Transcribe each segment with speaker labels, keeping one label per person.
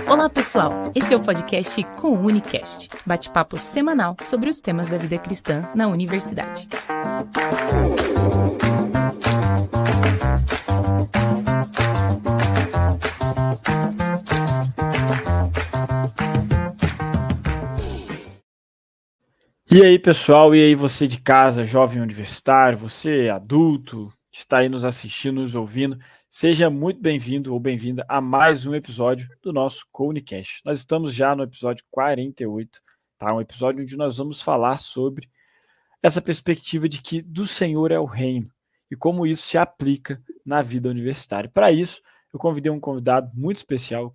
Speaker 1: Olá, pessoal! Esse é o podcast Comunicast, bate-papo semanal sobre os temas da vida cristã na universidade.
Speaker 2: E aí, pessoal, e aí você de casa, jovem universitário, você adulto, que está aí nos assistindo, nos ouvindo, seja muito bem-vindo ou bem-vinda a mais um episódio do nosso Comunicast. Nós estamos já no episódio 48, tá? Um episódio onde nós vamos falar sobre essa perspectiva de que do Senhor é o reino e como isso se aplica na vida universitária. Para isso, eu convidei um convidado muito especial,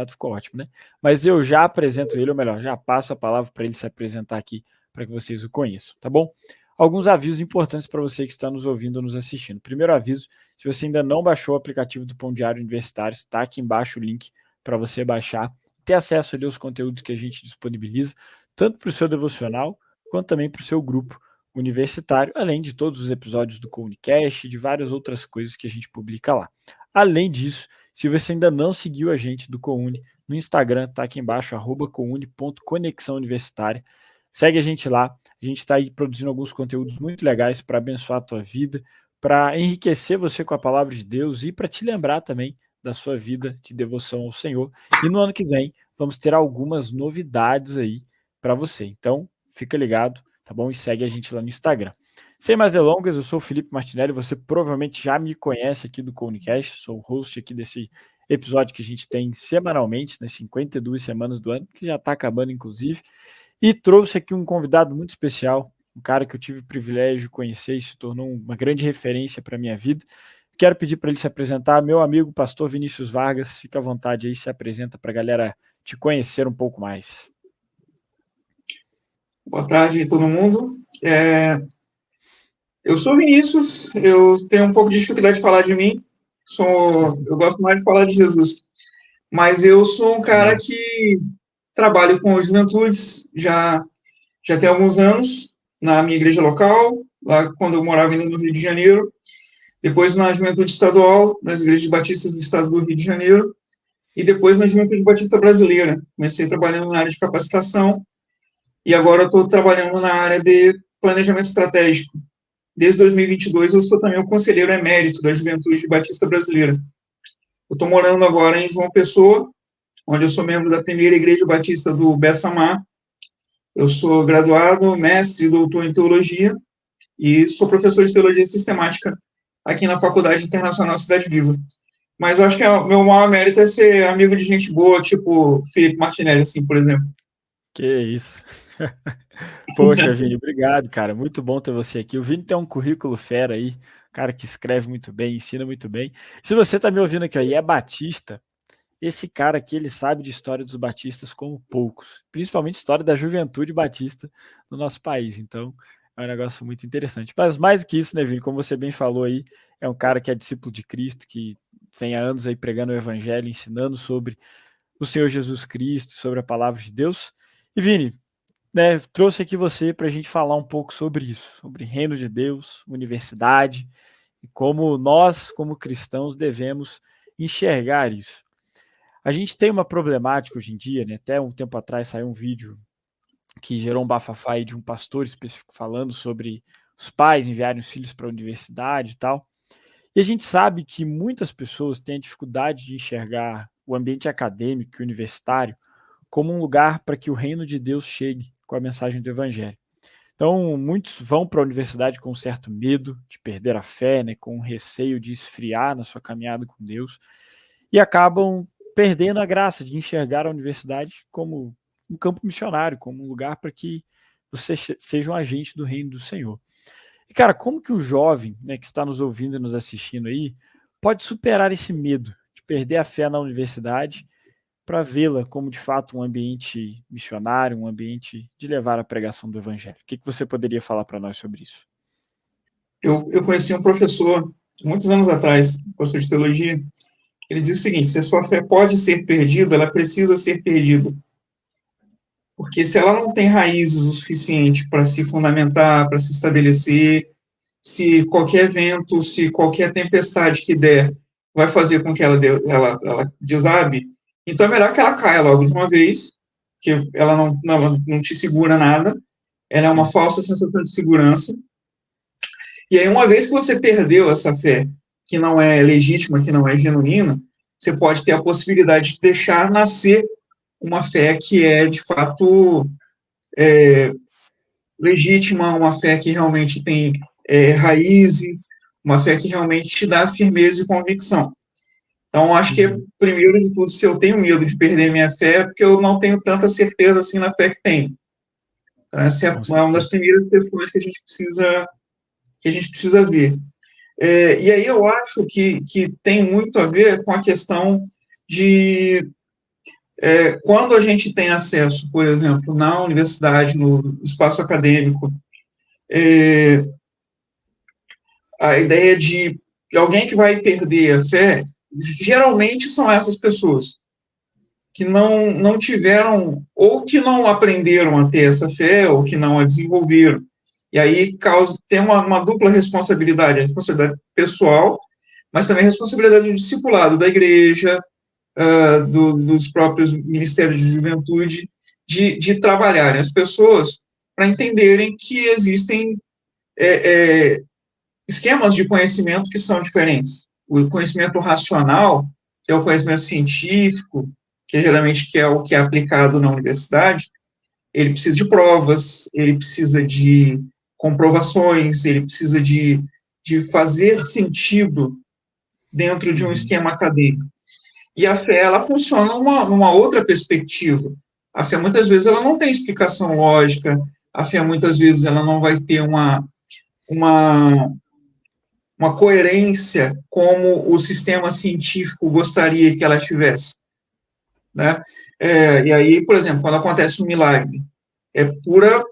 Speaker 2: ficou ótimo, né? Mas eu já apresento ele, ou melhor, já passo a palavra para ele se apresentar aqui, para que vocês o conheçam, tá bom? Alguns avisos importantes para você que está nos ouvindo ou nos assistindo. Primeiro aviso, se você ainda não baixou o aplicativo do Pão Diário Universitário, está aqui embaixo o link para você baixar, ter acesso ali aos conteúdos que a gente disponibiliza, tanto para o seu devocional, quanto também para o seu grupo universitário, além de todos os episódios do Comunicast e de várias outras coisas que a gente publica lá. Além disso, se você ainda não seguiu a gente do Couni no Instagram, está aqui embaixo, @couni.conexãouniversitária. Segue a gente lá, a gente está aí produzindo alguns conteúdos muito legais para abençoar a tua vida, para enriquecer você com a palavra de Deus e para te lembrar também da sua vida de devoção ao Senhor. E no ano que vem vamos ter algumas novidades aí para você. Então, fica ligado, tá bom? E segue a gente lá no Instagram. Sem mais delongas, eu sou o Felipe Martinelli, você provavelmente já me conhece aqui do Comunicast, sou o host aqui desse episódio que a gente tem semanalmente, nas 52 semanas do ano, que já está acabando inclusive. E trouxe aqui um convidado muito especial, um cara que eu tive o privilégio de conhecer e se tornou uma grande referência para a minha vida. Quero pedir para ele se apresentar, meu amigo pastor Vinícius Vargas, fica à vontade aí, se apresenta para a galera te conhecer um pouco mais.
Speaker 3: Boa tarde, todo mundo. Eu sou o Vinícius, eu tenho um pouco de dificuldade de falar de mim, eu gosto mais de falar de Jesus, mas eu sou um cara que trabalho com juventudes já tem alguns anos, na minha igreja local, lá quando eu morava ainda no Rio de Janeiro, depois na juventude estadual, nas igrejas batistas do estado do Rio de Janeiro, e depois na juventude batista brasileira. Comecei trabalhando na área de capacitação, e agora eu estou trabalhando na área de planejamento estratégico. Desde 2022, eu sou também o conselheiro emérito da Juventude Batista Brasileira. Eu estou morando agora em João Pessoa, onde eu sou membro da primeira Igreja Batista do Bessamar. Eu sou graduado, mestre e doutor em teologia e sou professor de teologia sistemática aqui na Faculdade Internacional Cidade Viva. Mas eu acho que o meu maior mérito é ser amigo de gente boa, tipo Felipe Martinelli, assim, por exemplo.
Speaker 2: Que isso. Poxa, Vini, obrigado, cara. Muito bom ter você aqui. O Vini tem um currículo fera aí, cara que escreve muito bem, ensina muito bem. Se você tá me ouvindo aqui ó, e é batista, esse cara aqui, ele sabe de história dos batistas como poucos, principalmente história da juventude batista no nosso país. Então, é um negócio muito interessante. Mas mais que isso, né, Vini, como você bem falou aí, é um cara que é discípulo de Cristo, que vem há anos aí pregando o evangelho, ensinando sobre o Senhor Jesus Cristo, sobre a palavra de Deus. E Vini, né, trouxe aqui você para a gente falar um pouco sobre isso, sobre reino de Deus, universidade, e como nós, como cristãos, devemos enxergar isso. A gente tem uma problemática hoje em dia, né? Até um tempo atrás saiu um vídeo que gerou um bafafá aí de um pastor específico falando sobre os pais enviarem os filhos para a universidade e tal. E a gente sabe que muitas pessoas têm a dificuldade de enxergar o ambiente acadêmico e universitário como um lugar para que o reino de Deus chegue com a mensagem do evangelho. Então, muitos vão para a universidade com um certo medo de perder a fé, né, com um receio de esfriar na sua caminhada com Deus, e acabam perdendo a graça de enxergar a universidade como um campo missionário, como um lugar para que você seja um agente do reino do Senhor. E, cara, como que o jovem, né, que está nos ouvindo e nos assistindo aí, pode superar esse medo de perder a fé na universidade para vê-la como, de fato, um ambiente missionário, um ambiente de levar a pregação do evangelho? O que você poderia falar para nós sobre isso?
Speaker 3: Eu conheci um professor, muitos anos atrás, professor de teologia. Ele diz o seguinte: se a sua fé pode ser perdida, ela precisa ser perdida. Porque se ela não tem raízes o suficiente para se fundamentar, para se estabelecer, se qualquer vento, se qualquer tempestade que der, vai fazer com que ela desabe, então é melhor que ela caia logo de uma vez, que ela não te segura nada, ela é uma
Speaker 2: Sim.
Speaker 3: falsa sensação de segurança, e aí uma vez que você perdeu essa fé, que não é legítima, que não é genuína, você pode ter a possibilidade de deixar nascer uma fé que é, de fato, legítima, uma fé que realmente tem raízes, uma fé que realmente te dá firmeza e convicção. Então, acho que,
Speaker 2: Uhum.
Speaker 3: primeiro de tudo, se eu tenho medo de perder minha fé, é porque eu não tenho tanta certeza assim na fé que tenho. Então, essa é
Speaker 2: Com
Speaker 3: uma das
Speaker 2: certeza.
Speaker 3: primeiras questões que a gente precisa ver. E aí eu acho que tem muito a ver com a questão de quando a gente tem acesso, por exemplo, na universidade, no espaço acadêmico, a ideia de alguém que vai perder a fé, geralmente são essas pessoas que não tiveram, ou que não aprenderam a ter essa fé, ou que não a desenvolveram. E aí tem uma dupla responsabilidade, a responsabilidade pessoal, mas também a responsabilidade do discipulado da igreja, dos próprios ministérios de juventude, de trabalharem as pessoas para entenderem que existem esquemas de conhecimento que são diferentes. O conhecimento racional, que é o conhecimento científico, que geralmente é o que é aplicado na universidade, ele precisa de provas, ele precisa de comprovações, ele precisa de fazer sentido dentro de um
Speaker 2: Uhum.
Speaker 3: esquema acadêmico. E a fé, ela funciona numa outra perspectiva. A fé, muitas vezes, ela não tem explicação lógica, a fé, muitas vezes, ela não vai ter uma, uma coerência como o sistema científico gostaria que ela tivesse, né? E aí, por exemplo, quando acontece um milagre, é pura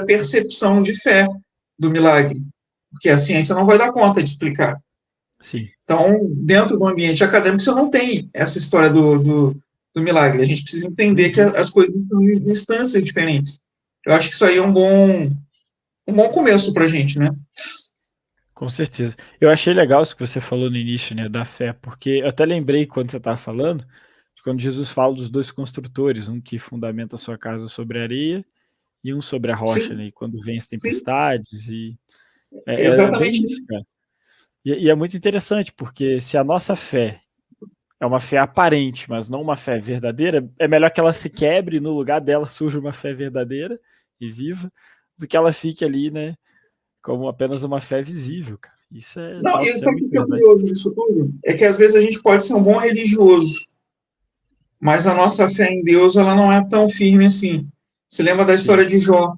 Speaker 3: percepção de fé do milagre, porque a ciência não vai dar conta de explicar.
Speaker 2: Sim.
Speaker 3: Então, dentro do ambiente acadêmico, você não tem essa história do milagre. A gente precisa entender que
Speaker 2: Uhum.
Speaker 3: as coisas estão em instâncias diferentes. Eu acho que isso aí é um bom começo para a gente, né?
Speaker 2: Com certeza. Eu achei legal isso que você falou no início, né, da fé, porque eu até lembrei quando você estava falando, de quando Jesus fala dos dois construtores, um que fundamenta a sua casa sobre a areia e um sobre a rocha,
Speaker 3: Sim,
Speaker 2: né, e quando vem as
Speaker 3: sim,
Speaker 2: tempestades, e é bem
Speaker 3: exatamente
Speaker 2: isso,
Speaker 3: isso.
Speaker 2: cara. E é muito interessante, porque se a nossa fé é uma fé aparente, mas não uma fé verdadeira, é melhor que ela se quebre e no lugar dela surja uma fé verdadeira e viva, do que ela fique ali, né, como apenas uma fé visível, cara. Isso é,
Speaker 3: Não, e
Speaker 2: nossa, isso é
Speaker 3: sabe o
Speaker 2: muito
Speaker 3: que é
Speaker 2: verdade.
Speaker 3: curioso disso tudo? É que às vezes a gente pode ser um bom religioso, mas a nossa fé em Deus, ela não é tão firme assim. Você lembra da
Speaker 2: Sim,
Speaker 3: história de Jó?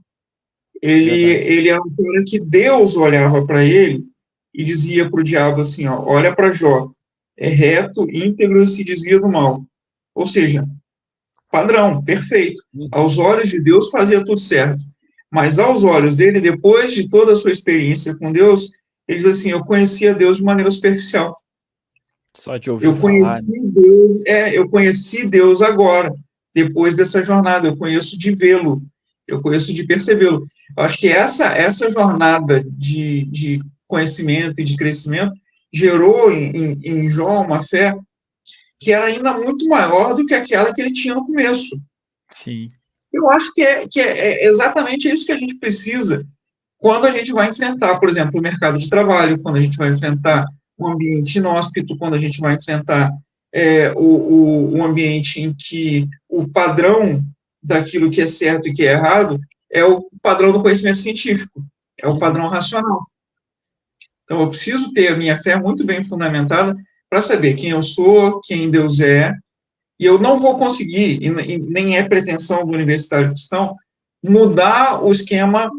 Speaker 3: Ele,
Speaker 2: verdade.
Speaker 3: ele é um cara que Deus olhava para ele e dizia para o diabo assim, ó, olha para Jó, é reto, íntegro e se desvia do mal. Ou seja, padrão, perfeito. Aos
Speaker 2: Uhum.
Speaker 3: olhos de Deus fazia tudo certo. Mas aos olhos dele, depois de toda a sua experiência com Deus, ele diz assim, eu conhecia Deus de maneira superficial.
Speaker 2: Só de ouvir falar, né?
Speaker 3: Eu conheci Deus agora, depois dessa jornada, eu conheço de vê-lo, eu conheço de percebê-lo. Eu acho que essa jornada de conhecimento e de crescimento gerou em Jó uma fé que era ainda muito maior do que aquela que ele tinha no começo.
Speaker 2: Sim.
Speaker 3: Eu acho que é exatamente isso que a gente precisa quando a gente vai enfrentar, por exemplo, o mercado de trabalho, quando a gente vai enfrentar um ambiente inóspito, quando a gente vai enfrentar o ambiente em que o padrão daquilo que é certo e que é errado é o padrão do conhecimento científico, é o
Speaker 2: Uhum.
Speaker 3: padrão racional. Então, eu preciso ter a minha fé muito bem fundamentada para saber quem eu sou, quem Deus é, e eu não vou conseguir, e nem é pretensão do universitário cristão, mudar o esquema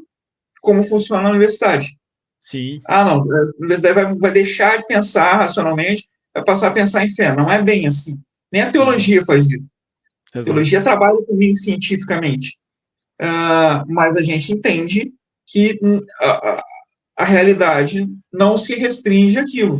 Speaker 3: como funciona a universidade.
Speaker 2: Sim.
Speaker 3: Ah, não, a universidade vai deixar de pensar racionalmente, vai passar a pensar em fé. Não é bem assim. Nem a
Speaker 2: Uhum.
Speaker 3: teologia faz isso. A teologia
Speaker 2: Exato.
Speaker 3: trabalha também cientificamente. Mas a gente entende que a realidade não se restringe àquilo.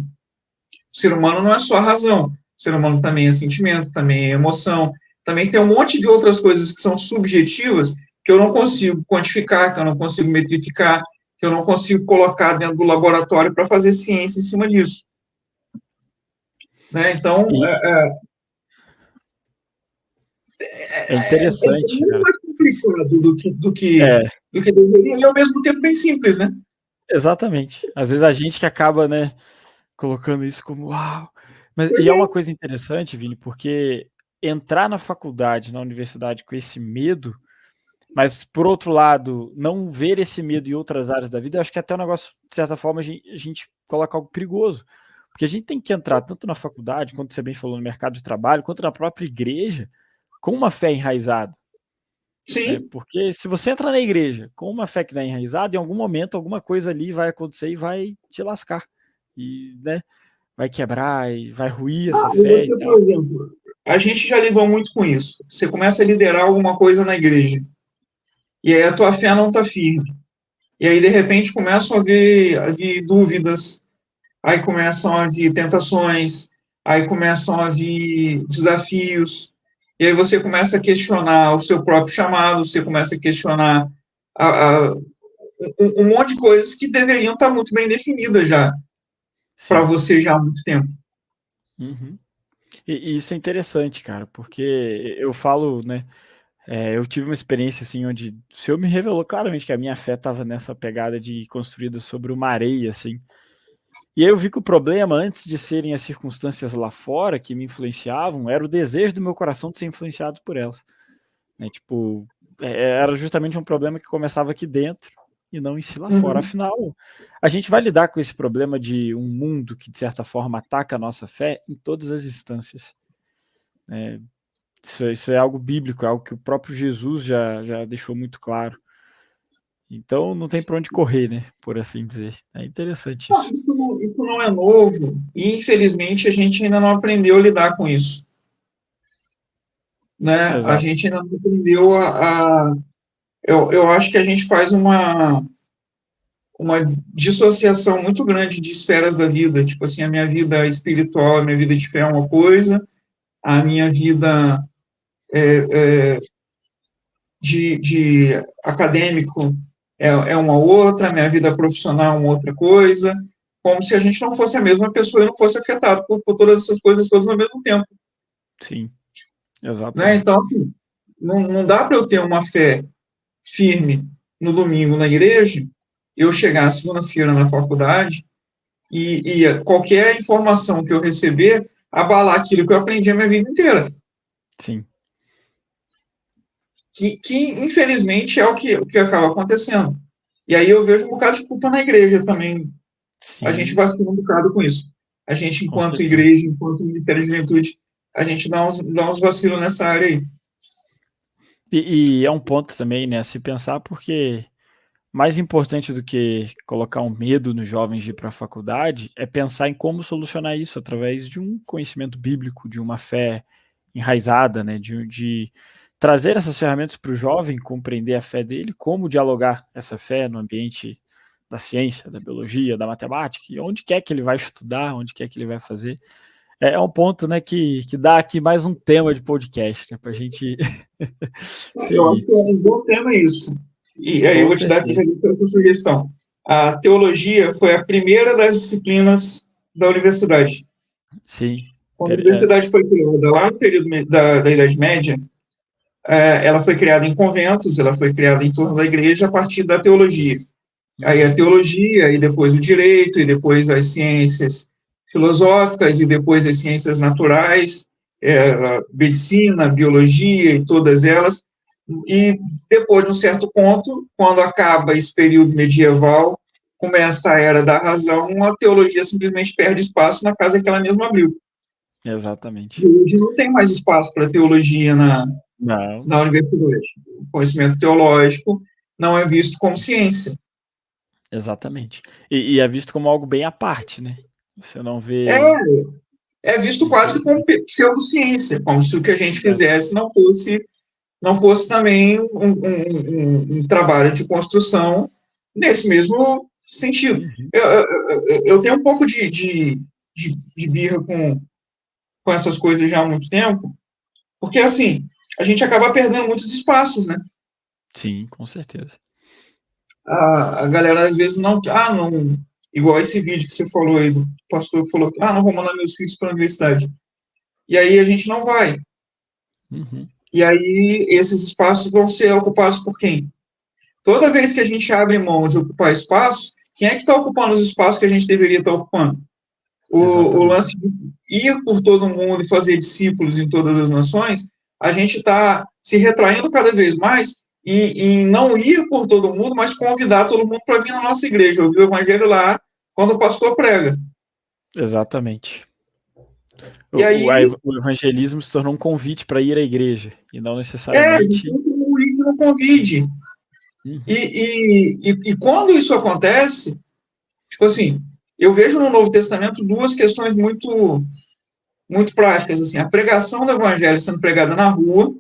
Speaker 3: O ser humano não é só a razão. O ser humano também é sentimento, também é emoção, também tem um monte de outras coisas que são subjetivas que eu não consigo quantificar, que eu não consigo metrificar, que eu não consigo colocar dentro do laboratório para fazer ciência em cima disso. né? Então,
Speaker 2: E é
Speaker 3: é
Speaker 2: interessante,
Speaker 3: muito
Speaker 2: cara.
Speaker 3: mais complicado
Speaker 2: É,
Speaker 3: do que deveria, e ao mesmo tempo bem simples, né?
Speaker 2: exatamente. Às vezes a gente que acaba, né, colocando isso como uau. Mas,
Speaker 3: Pois
Speaker 2: e é
Speaker 3: é.
Speaker 2: uma coisa interessante, Vini, porque entrar na faculdade, na universidade com esse medo, mas por outro lado, não ver esse medo em outras áreas da vida, eu acho que até um negócio, de certa forma, a gente coloca algo perigoso. Porque a gente tem que entrar tanto na faculdade, quanto você bem falou, no mercado de trabalho, quanto na própria igreja, com uma fé enraizada. Né?
Speaker 3: Sim.
Speaker 2: Porque se você entra na igreja com uma fé que não é enraizada, em algum momento alguma coisa ali vai acontecer e vai te lascar. E, né, vai quebrar e vai ruir essa
Speaker 3: E
Speaker 2: fé e
Speaker 3: você, por
Speaker 2: tal.
Speaker 3: exemplo, a gente já lidou muito com isso. Você começa a liderar alguma coisa na igreja, e aí a tua fé não está firme. E aí, de repente, começam a vir dúvidas, aí começam a vir tentações, aí começam a vir desafios, e aí você começa a questionar o seu próprio chamado, você começa a questionar a, a, um monte de coisas que deveriam estar muito bem definidas já, para
Speaker 2: Sim.
Speaker 3: você já há muito tempo.
Speaker 2: Uhum. E isso é interessante, cara, porque eu falo, né? Eu tive uma experiência assim onde o Senhor me revelou claramente que a minha fé estava nessa pegada de construída sobre uma areia, assim. E aí eu vi que o problema, antes de serem as circunstâncias lá fora que me influenciavam, era o desejo do meu coração de ser influenciado por elas. Né? Tipo, era justamente um problema que começava aqui dentro e não em si lá fora.
Speaker 3: Uhum.
Speaker 2: Afinal, a gente vai lidar com esse problema de um mundo que, de certa forma, ataca a nossa fé em todas as instâncias. Né? Isso é algo bíblico, é algo que o próprio Jesus já deixou muito claro. Então não tem para onde correr, né? Por assim dizer. É interessante
Speaker 3: Não,
Speaker 2: isso.
Speaker 3: isso não é novo, e infelizmente a gente ainda não aprendeu a lidar com isso. Né? A
Speaker 2: Exato.
Speaker 3: gente ainda não aprendeu eu acho que a gente faz uma dissociação muito grande de esferas da vida. Tipo assim, a minha vida espiritual, a minha vida de fé é uma coisa, a minha vida de acadêmico é uma outra, a minha vida profissional é uma outra coisa, como se a gente não fosse a mesma pessoa e não fosse afetado por todas essas coisas todas ao mesmo tempo.
Speaker 2: Sim,
Speaker 3: Né? Então,
Speaker 2: exatamente.
Speaker 3: assim, não dá para eu ter uma fé firme no domingo na igreja, eu chegar segunda-feira na faculdade e qualquer informação que eu receber abalar aquilo que eu aprendi a minha vida inteira.
Speaker 2: Sim,
Speaker 3: Que infelizmente, é o que acaba acontecendo. E aí eu vejo um bocado de culpa na igreja também. A gente
Speaker 2: sim,
Speaker 3: vacila um bocado com isso. A gente,
Speaker 2: com
Speaker 3: enquanto
Speaker 2: certeza.
Speaker 3: igreja, enquanto Ministério de Juventude, a gente dá uns vacilos nessa área aí.
Speaker 2: E é um ponto também, né, a se pensar, porque mais importante do que colocar um medo nos jovens de ir para a faculdade é pensar em como solucionar isso através de um conhecimento bíblico, de uma fé enraizada, né, de trazer essas ferramentas para o jovem compreender a fé dele, como dialogar essa fé no ambiente da ciência, da biologia, da matemática, e onde quer que ele vai estudar, onde quer que ele vai fazer. É um ponto, né, que dá aqui mais um tema de podcast, né, para a gente
Speaker 3: Eu acho
Speaker 2: seguir.
Speaker 3: que é um bom tema isso. E aí eu
Speaker 2: Com
Speaker 3: vou te dar
Speaker 2: certeza.
Speaker 3: essa sugestão. A teologia foi a primeira das disciplinas da universidade.
Speaker 2: Sim.
Speaker 3: Quando a universidade foi criada lá no período da Idade Média, ela foi criada em conventos, ela foi criada em torno da igreja a partir da teologia. Aí a
Speaker 2: Uhum.
Speaker 3: teologia, e depois o direito, e depois as ciências filosóficas, e depois as ciências naturais, medicina, biologia e todas elas. E depois de um certo ponto, quando acaba esse período medieval, começa a era da razão, a teologia simplesmente perde espaço na casa que ela mesma abriu. E
Speaker 2: Exatamente.
Speaker 3: hoje não tem mais espaço para teologia
Speaker 2: Não,
Speaker 3: na universidade. O conhecimento teológico não é visto como ciência.
Speaker 2: exatamente. E é visto como algo bem à parte, né. Você não vê
Speaker 3: É, é visto quase que como
Speaker 2: interessante.
Speaker 3: pseudociência, como se o que a gente
Speaker 2: É.
Speaker 3: fizesse não fosse também um trabalho de construção nesse mesmo sentido.
Speaker 2: Uhum.
Speaker 3: Eu tenho um pouco de birra com essas coisas já há muito tempo, porque, assim, a gente acaba perdendo muitos espaços, né?
Speaker 2: Sim, com certeza.
Speaker 3: A galera, às vezes, não... Ah, não... igual esse vídeo que você falou aí, do pastor que falou, não vou mandar meus filhos para a universidade. E aí a gente não vai.
Speaker 2: Uhum.
Speaker 3: E aí esses espaços vão ser ocupados por quem? Toda vez que a gente abre mão de ocupar espaços, quem é que está ocupando os espaços que a gente deveria estar ocupando? O lance de ir por todo mundo e fazer discípulos em todas as nações, a gente está se retraindo cada vez mais em não ir por todo mundo, mas convidar todo mundo para vir na nossa igreja, ouvir o evangelho lá, quando o pastor prega.
Speaker 2: Exatamente.
Speaker 3: E aí,
Speaker 2: O evangelismo se tornou um convite para ir à igreja, e não
Speaker 3: a
Speaker 2: necessariamente...
Speaker 3: gente tem que ir no convite.
Speaker 2: Uhum.
Speaker 3: E quando isso acontece, tipo assim, eu vejo no Novo Testamento duas questões muito, muito práticas, assim, a pregação do evangelho sendo pregada na rua,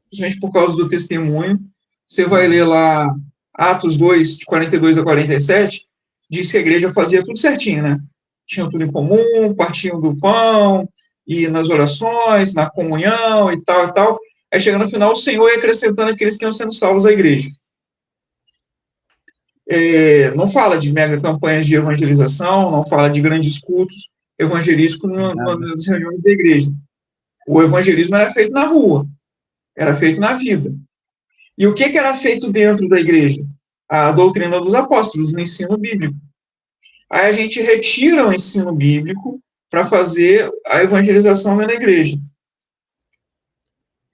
Speaker 3: principalmente por causa do testemunho. Você vai ler lá Atos 2, de 42 a 47, diz que a igreja fazia tudo certinho, né? Tinham tudo em comum, partiam do pão, e nas orações, na comunhão e tal, e tal. Aí chega no final, o Senhor ia acrescentando aqueles que iam sendo salvos à igreja. Não fala de mega campanhas de evangelização, não fala de grandes cultos evangelísticos nas reuniões da igreja. O evangelismo era feito na rua, era feito na vida. E o que era feito dentro da igreja? A doutrina dos apóstolos, o ensino bíblico. Aí a gente retira o ensino bíblico para fazer a evangelização na igreja.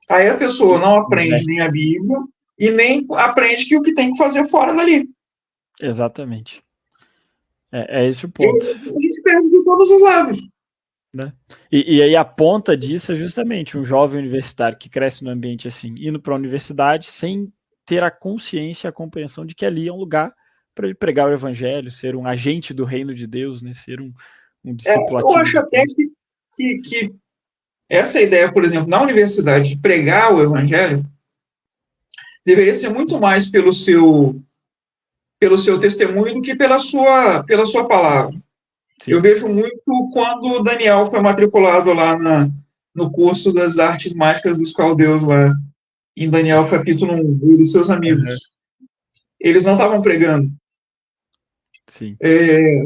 Speaker 3: Aí a pessoa não aprende nem a Bíblia e nem aprende que o que tem que fazer fora dali.
Speaker 2: Exatamente. É esse o ponto.
Speaker 3: A gente perde de todos os lados.
Speaker 2: Né? E aí a ponta disso é justamente um jovem universitário que cresce num ambiente assim, indo para a universidade sem ter a consciência, a compreensão de que ali é um lugar para ele pregar o evangelho, ser um agente do reino de Deus, né? Ser um discípulo ativo.
Speaker 3: Eu acho até que essa ideia, por exemplo, na universidade, de pregar o evangelho, deveria ser muito mais pelo seu testemunho do que pela sua palavra. Sim. Eu vejo muito quando o Daniel foi matriculado lá no curso das artes mágicas dos caldeus, lá em Daniel capítulo 1, ele e seus amigos. Uhum. Eles não estavam pregando.
Speaker 2: Sim.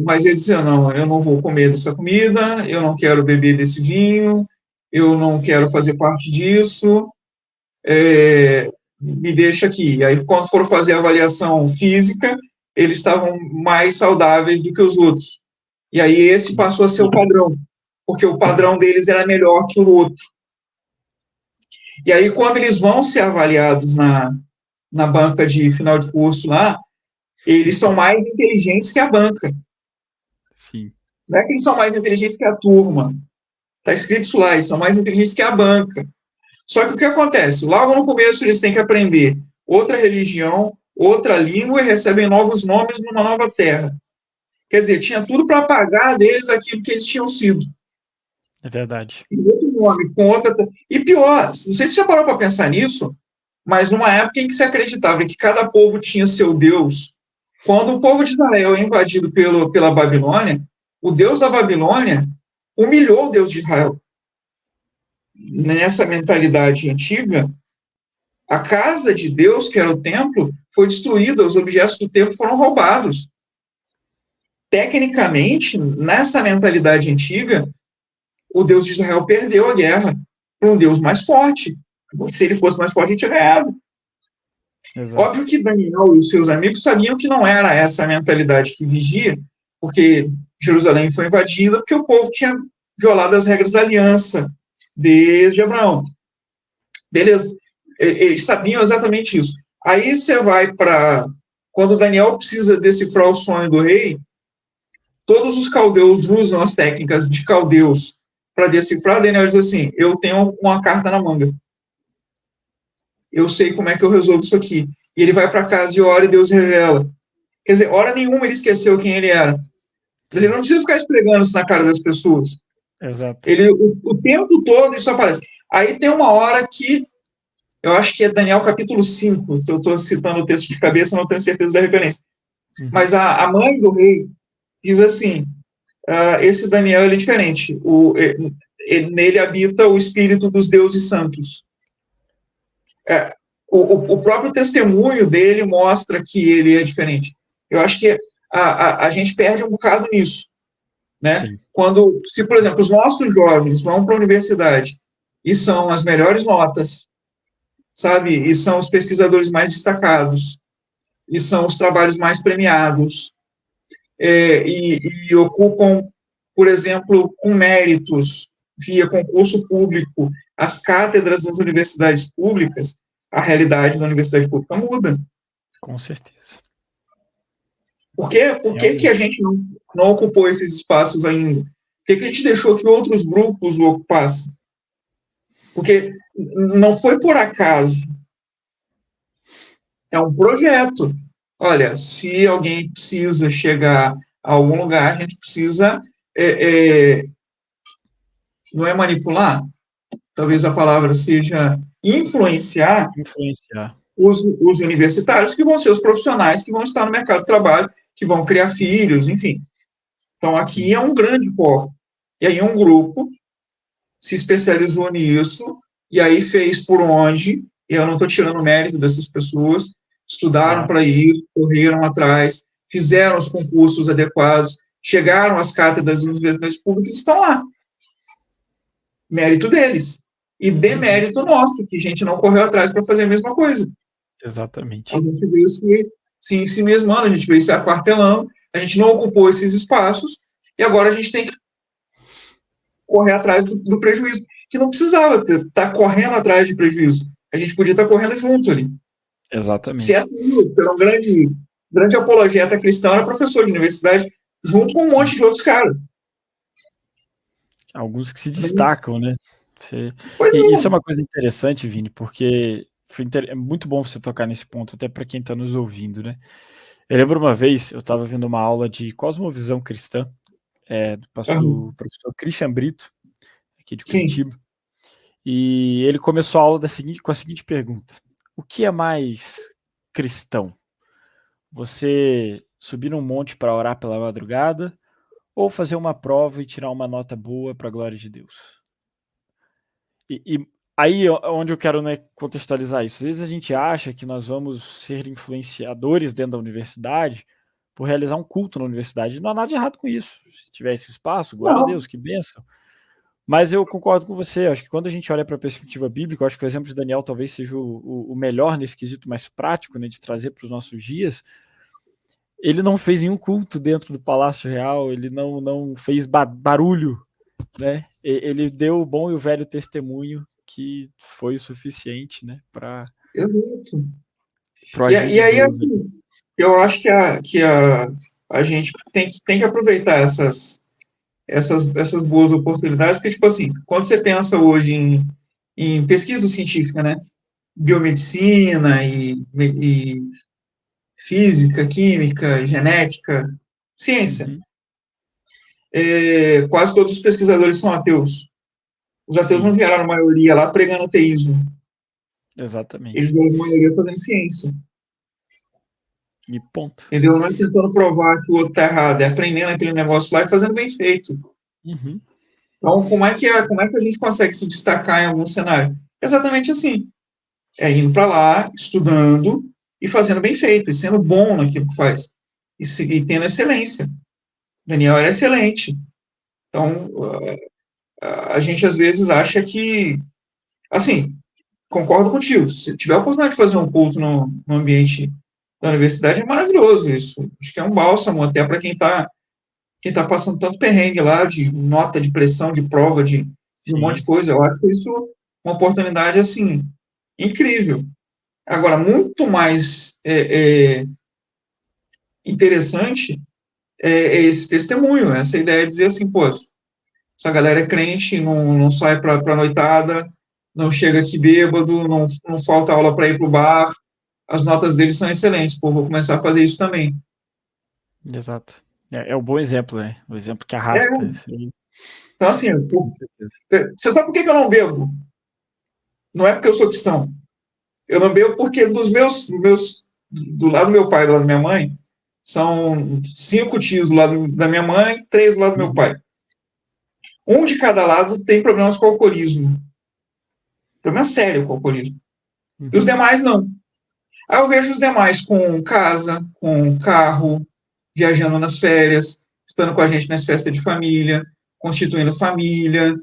Speaker 3: Mas eles diziam, não, eu não vou comer dessa comida, eu não quero beber desse vinho, eu não quero fazer parte disso, me deixa aqui. E aí, quando foram fazer a avaliação física, eles estavam mais saudáveis do que os outros. E aí esse passou a ser o padrão, porque o padrão deles era melhor que o outro. E aí, quando eles vão ser avaliados na banca de final de curso lá, eles são mais inteligentes que a banca.
Speaker 2: Sim.
Speaker 3: Não é que eles são mais inteligentes que a turma. Está escrito isso lá, eles são mais inteligentes que a banca. Só que o que acontece? Logo no começo eles têm que aprender outra religião, outra língua e recebem novos nomes numa nova terra. Quer dizer, tinha tudo para apagar deles aquilo que eles tinham sido.
Speaker 2: É verdade.
Speaker 3: E outro nome, com outra... E pior, não sei se você já parou para pensar nisso, mas numa época em que se acreditava que cada povo tinha seu Deus, quando o povo de Israel é invadido pela Babilônia, o Deus da Babilônia humilhou o Deus de Israel. Nessa mentalidade antiga, a casa de Deus, que era o templo, foi destruída, os objetos do templo foram roubados. Tecnicamente, nessa mentalidade antiga, o Deus de Israel perdeu a guerra para um Deus mais forte. Se ele fosse mais forte, ele tinha ganhado. Exato. Óbvio que Daniel e os seus amigos sabiam que não era essa a mentalidade que vigia, porque Jerusalém foi invadida porque o povo tinha violado as regras da aliança desde Abraão. Beleza. Eles sabiam exatamente isso. Aí você vai para... Quando Daniel precisa decifrar o sonho do rei, todos os caldeus usam as técnicas de caldeus para decifrar. Daniel diz assim, eu tenho uma carta na manga. Eu sei como é que eu resolvo isso aqui. E ele vai para casa e ora e Deus revela. Quer dizer, hora nenhuma ele esqueceu quem ele era. Quer dizer, ele não precisa ficar esfregando isso na cara das pessoas.
Speaker 2: Exato.
Speaker 3: Ele, o tempo todo isso aparece. Aí tem uma hora que, eu acho que é Daniel capítulo 5, eu estou citando o texto de cabeça, não tenho certeza da referência. Uhum. Mas a mãe do rei diz assim, esse Daniel ele é diferente. Nele habita o espírito dos deuses santos. O próprio testemunho dele mostra que ele é diferente. Eu acho que a gente perde um bocado nisso, né?
Speaker 2: Sim.
Speaker 3: Se, por exemplo, os nossos jovens vão para a universidade e são as melhores notas, sabe? E são os pesquisadores mais destacados, e são os trabalhos mais premiados, e ocupam, por exemplo, com méritos, via concurso público, as cátedras das universidades públicas, a realidade da universidade pública muda.
Speaker 2: Com certeza.
Speaker 3: Por que a gente não ocupou esses espaços ainda? Por que a gente deixou que outros grupos o ocupassem? Porque não foi por acaso. É um projeto. Olha, se alguém precisa chegar a algum lugar, a gente precisa, não é manipular, talvez a palavra seja influenciar
Speaker 2: Influenciar.
Speaker 3: os universitários, que vão ser os profissionais que vão estar no mercado de trabalho, que vão criar filhos, enfim. Então, aqui
Speaker 2: Sim.
Speaker 3: é um grande foco. E aí um grupo se especializou nisso, e aí fez por onde, e eu não estou tirando o mérito dessas pessoas, estudaram
Speaker 2: Claro.
Speaker 3: para isso, correram atrás, fizeram os concursos adequados, chegaram às cátedras das universidades públicas e estão lá. Mérito deles. E demérito nosso, que a gente não correu atrás para fazer a mesma coisa.
Speaker 2: Exatamente.
Speaker 3: A gente veio se em si mesmando, a gente veio se aquartelando, a gente não ocupou esses espaços, e agora a gente tem que correr atrás do prejuízo, que não precisava estar correndo atrás de prejuízo. A gente podia estar correndo junto ali. Se
Speaker 2: Exatamente.
Speaker 3: essa era um grande apologeta cristão, era professor de universidade, junto com um monte de outros caras.
Speaker 2: Alguns que se destacam, né?
Speaker 3: Pois
Speaker 2: E isso é
Speaker 3: é.
Speaker 2: uma coisa interessante, Vini, porque é muito bom você tocar nesse ponto, até para quem está nos ouvindo, né? Eu lembro uma vez, eu estava vendo uma aula de cosmovisão cristã, do professor Christian Brito, aqui de
Speaker 3: Sim.
Speaker 2: Curitiba, e ele começou a aula com a seguinte pergunta: o que é mais cristão? Você subir num monte para orar pela madrugada ou fazer uma prova e tirar uma nota boa para a glória de Deus? E aí onde eu quero, né, contextualizar isso. Às vezes a gente acha que nós vamos ser influenciadores dentro da universidade por realizar um culto na universidade. Não há nada de errado com isso. Se tiver esse espaço, glória a
Speaker 3: Não.
Speaker 2: Deus, que bênção. Mas eu concordo com você. Acho que quando a gente olha para a perspectiva bíblica, eu acho que o exemplo de Daniel talvez seja o melhor nesse quesito mais prático, né, de trazer para os nossos dias. Ele não fez nenhum culto dentro do Palácio Real, ele não fez barulho, né? Ele deu o bom e o velho testemunho que foi o suficiente, né, para
Speaker 3: Exato.
Speaker 2: o
Speaker 3: E,
Speaker 2: agir
Speaker 3: e
Speaker 2: de
Speaker 3: aí,
Speaker 2: Deus.
Speaker 3: assim, eu acho que a gente tem que aproveitar essas boas oportunidades, porque, tipo assim, quando você pensa hoje em pesquisa científica, né? Biomedicina e física, química, genética, ciência.
Speaker 2: Uhum.
Speaker 3: Quase todos os pesquisadores são ateus. Os ateus
Speaker 2: Sim,
Speaker 3: não vieram, a maioria, lá pregando ateísmo. Eles
Speaker 2: exatamente.
Speaker 3: vieram, a maioria, fazendo ciência.
Speaker 2: E ponto.
Speaker 3: Entendeu? Não é tentando provar que o outro está errado, é aprendendo aquele negócio lá e fazendo bem feito.
Speaker 2: Uhum.
Speaker 3: Então, como é que a gente consegue se destacar em algum cenário? Exatamente assim. É indo para lá, estudando e fazendo bem feito, e sendo bom naquilo que faz. E tendo excelência. Daniel era excelente. Então, a gente às vezes acha que, assim, concordo contigo, se tiver a oportunidade de fazer um culto no ambiente da universidade, é maravilhoso isso. Acho que é um bálsamo até para quem tá passando tanto perrengue lá, de nota de pressão, de prova, de um monte
Speaker 2: Sim,
Speaker 3: de coisa. Eu acho isso uma oportunidade, assim, incrível. Agora, muito mais interessante é esse testemunho, essa ideia de dizer assim, pô, essa galera é crente, não sai para noitada, não chega aqui bêbado, não falta aula para ir para o bar, as notas deles são excelentes, pô, vou começar a fazer isso também.
Speaker 2: exato. É o bom exemplo, né? O exemplo que
Speaker 3: É,
Speaker 2: arrasta. Assim,
Speaker 3: então, assim,
Speaker 2: com certeza.
Speaker 3: você sabe por que eu não bebo? Não é porque eu sou cristão. Eu não bebo porque do lado do meu pai e do lado da minha mãe, são 5 tios do lado da minha mãe, 3 do lado do meu
Speaker 2: Uhum.
Speaker 3: pai. Um de cada lado tem problemas com alcoolismo. Problema sério com alcoolismo. E os
Speaker 2: Uhum.
Speaker 3: demais não. Aí eu vejo os demais com casa, com carro, viajando nas férias, estando com a gente nas festas de família, constituindo família,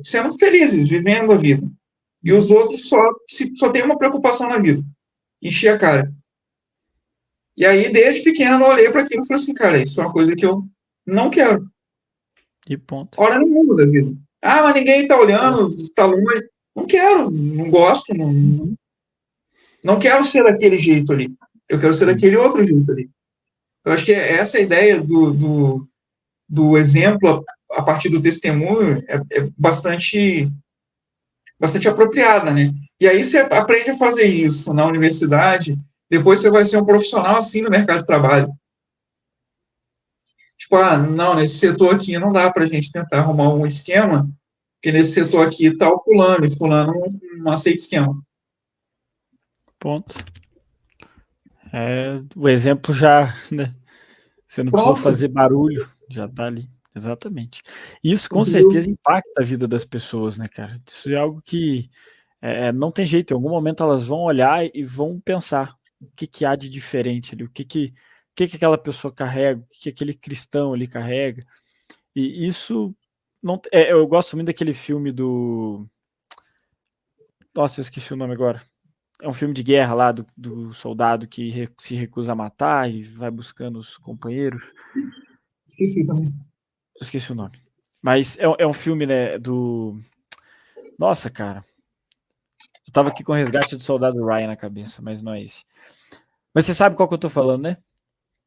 Speaker 3: sendo felizes, vivendo a vida. E os outros só têm uma preocupação na vida, encher a cara. E aí, desde pequeno, eu olhei para aquilo e falei assim, cara, isso é uma coisa que eu não quero.
Speaker 2: E ponto.
Speaker 3: Olha no mundo da vida. Ah, mas ninguém está olhando, está longe. Não quero, não gosto, não quero ser daquele jeito ali. Eu quero ser daquele outro jeito ali. Eu acho que essa ideia do exemplo a partir do testemunho é bastante apropriada, né? E aí você aprende a fazer isso na universidade, depois você vai ser um profissional assim no mercado de trabalho. Tipo, não, nesse setor aqui não dá para a gente tentar arrumar um esquema, porque nesse setor aqui está o fulano, e fulano não aceita esquema.
Speaker 2: Ponto. O exemplo já, né? Você não precisou fazer barulho, já tá ali. Exatamente. Isso com certeza impacta a vida das pessoas, né, cara? Isso é algo que não tem jeito. Em algum momento elas vão olhar e vão pensar o que há de diferente ali, o que aquela pessoa carrega, o que aquele cristão ali carrega. E isso não. Eu gosto muito daquele filme do. Nossa, eu esqueci o nome agora. É um filme de guerra lá do soldado que se recusa a matar e vai buscando os companheiros.
Speaker 3: Esqueci também.
Speaker 2: Esqueci o nome. Mas é um filme, né, do... Nossa, cara. Eu tava aqui com o Resgate do Soldado Ryan na cabeça, mas não é esse. Mas você sabe qual que eu tô falando, né?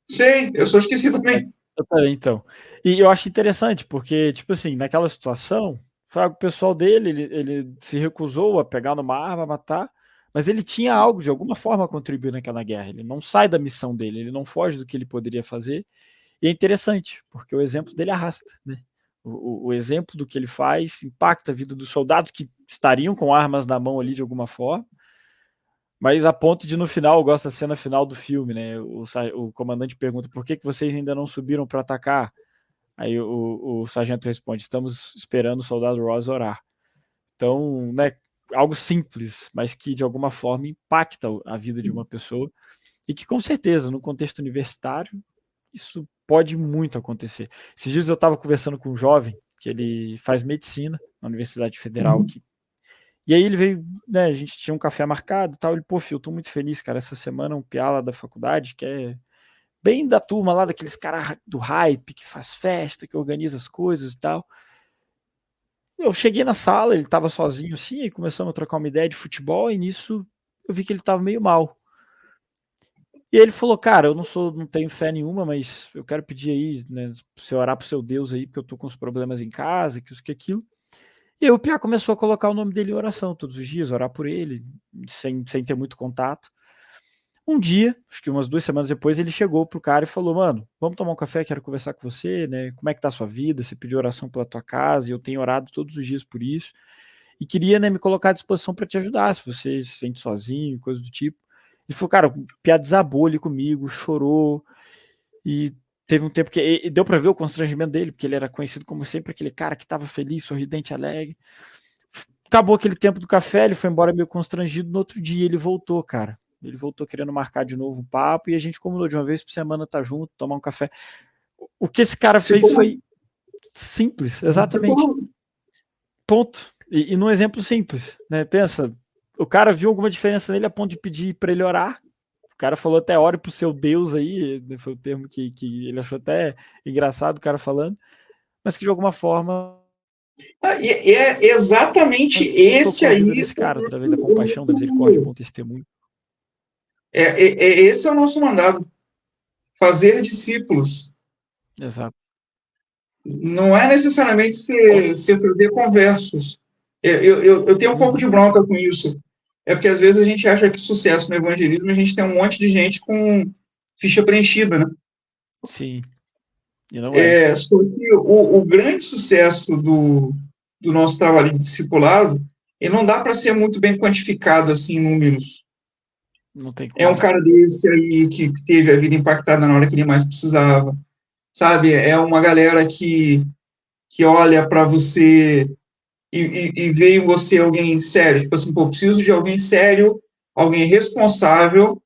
Speaker 3: Sei, eu só esqueci também.
Speaker 2: Eu também, então. E eu acho interessante, porque, tipo assim, naquela situação, o pessoal dele, ele se recusou a pegar numa arma, matar, mas ele tinha algo, de alguma forma, a contribuir naquela guerra. Ele não sai da missão dele, ele não foge do que ele poderia fazer. E é interessante, porque o exemplo dele arrasta, né? O exemplo do que ele faz impacta a vida dos soldados que estariam com armas na mão ali de alguma forma, mas a ponto de no final, eu gosto da cena final do filme, né? O comandante pergunta por que vocês ainda não subiram para atacar? Aí o sargento responde: estamos esperando o soldado Ross orar. Então, né, algo simples, mas que de alguma forma impacta a vida de uma pessoa e que com certeza no contexto universitário isso pode muito acontecer. Esses dias eu estava conversando com um jovem que ele faz medicina na Universidade Federal aqui. E aí ele veio, né, a gente tinha um café marcado e tal, ele, pô, filho, eu tô muito feliz, cara, essa semana um piá lá da faculdade, que é bem da turma lá, daqueles caras do hype, que faz festa, que organiza as coisas e tal. Eu cheguei na sala, ele tava sozinho assim, e começamos a trocar uma ideia de futebol, e nisso eu vi que ele tava meio mal. E ele falou, cara, eu não tenho fé nenhuma, mas eu quero pedir aí, né, você orar pro seu Deus aí, porque eu tô com uns problemas em casa, que isso, que aquilo. E aí o Piá começou a colocar o nome dele em oração todos os dias, orar por ele, sem ter muito contato. Um dia, acho que umas 2 semanas depois, ele chegou pro cara e falou, mano, vamos tomar um café, quero conversar com você, né, como é que tá a sua vida, você pediu oração pela tua casa, e eu tenho orado todos os dias por isso, e queria, né, me colocar à disposição para te ajudar, se você se sente sozinho, coisa do tipo. Ele falou, cara, o Piá desabou ali comigo, chorou, e teve um tempo que deu para ver o constrangimento dele, porque ele era conhecido como sempre aquele cara que estava feliz, sorridente, alegre. Acabou aquele tempo do café, ele foi embora meio constrangido, no outro dia ele voltou, cara. Ele voltou querendo marcar de novo um papo, e a gente combinou de uma vez por semana estar junto, tomar um café. O que esse cara fez foi simples, exatamente. Ponto. E num exemplo simples, né? Pensa, o cara viu alguma diferença nele a ponto de pedir para ele orar. O cara falou até ore pro seu Deus aí, né? Foi o termo que ele achou até engraçado o cara falando, mas que de alguma forma
Speaker 3: E é exatamente esse aí
Speaker 2: desse cara, através da compaixão, da misericórdia, bom testemunho.
Speaker 3: Esse é o nosso mandado, fazer discípulos.
Speaker 2: Exato.
Speaker 3: Não é necessariamente você fazer conversos. Eu tenho um pouco de bronca com isso. É porque às vezes a gente acha que sucesso no evangelismo, a gente tem um monte de gente com ficha preenchida, né?
Speaker 2: Sim. E não é.
Speaker 3: Só que o grande sucesso do nosso trabalho de discipulado, ele não dá para ser muito bem quantificado assim em números.
Speaker 2: Não tem como.
Speaker 3: É um cara desse aí que teve a vida impactada na hora que ele mais precisava, sabe? É uma galera que olha para você e vê em você alguém sério. Tipo assim, pô, preciso de alguém sério, alguém responsável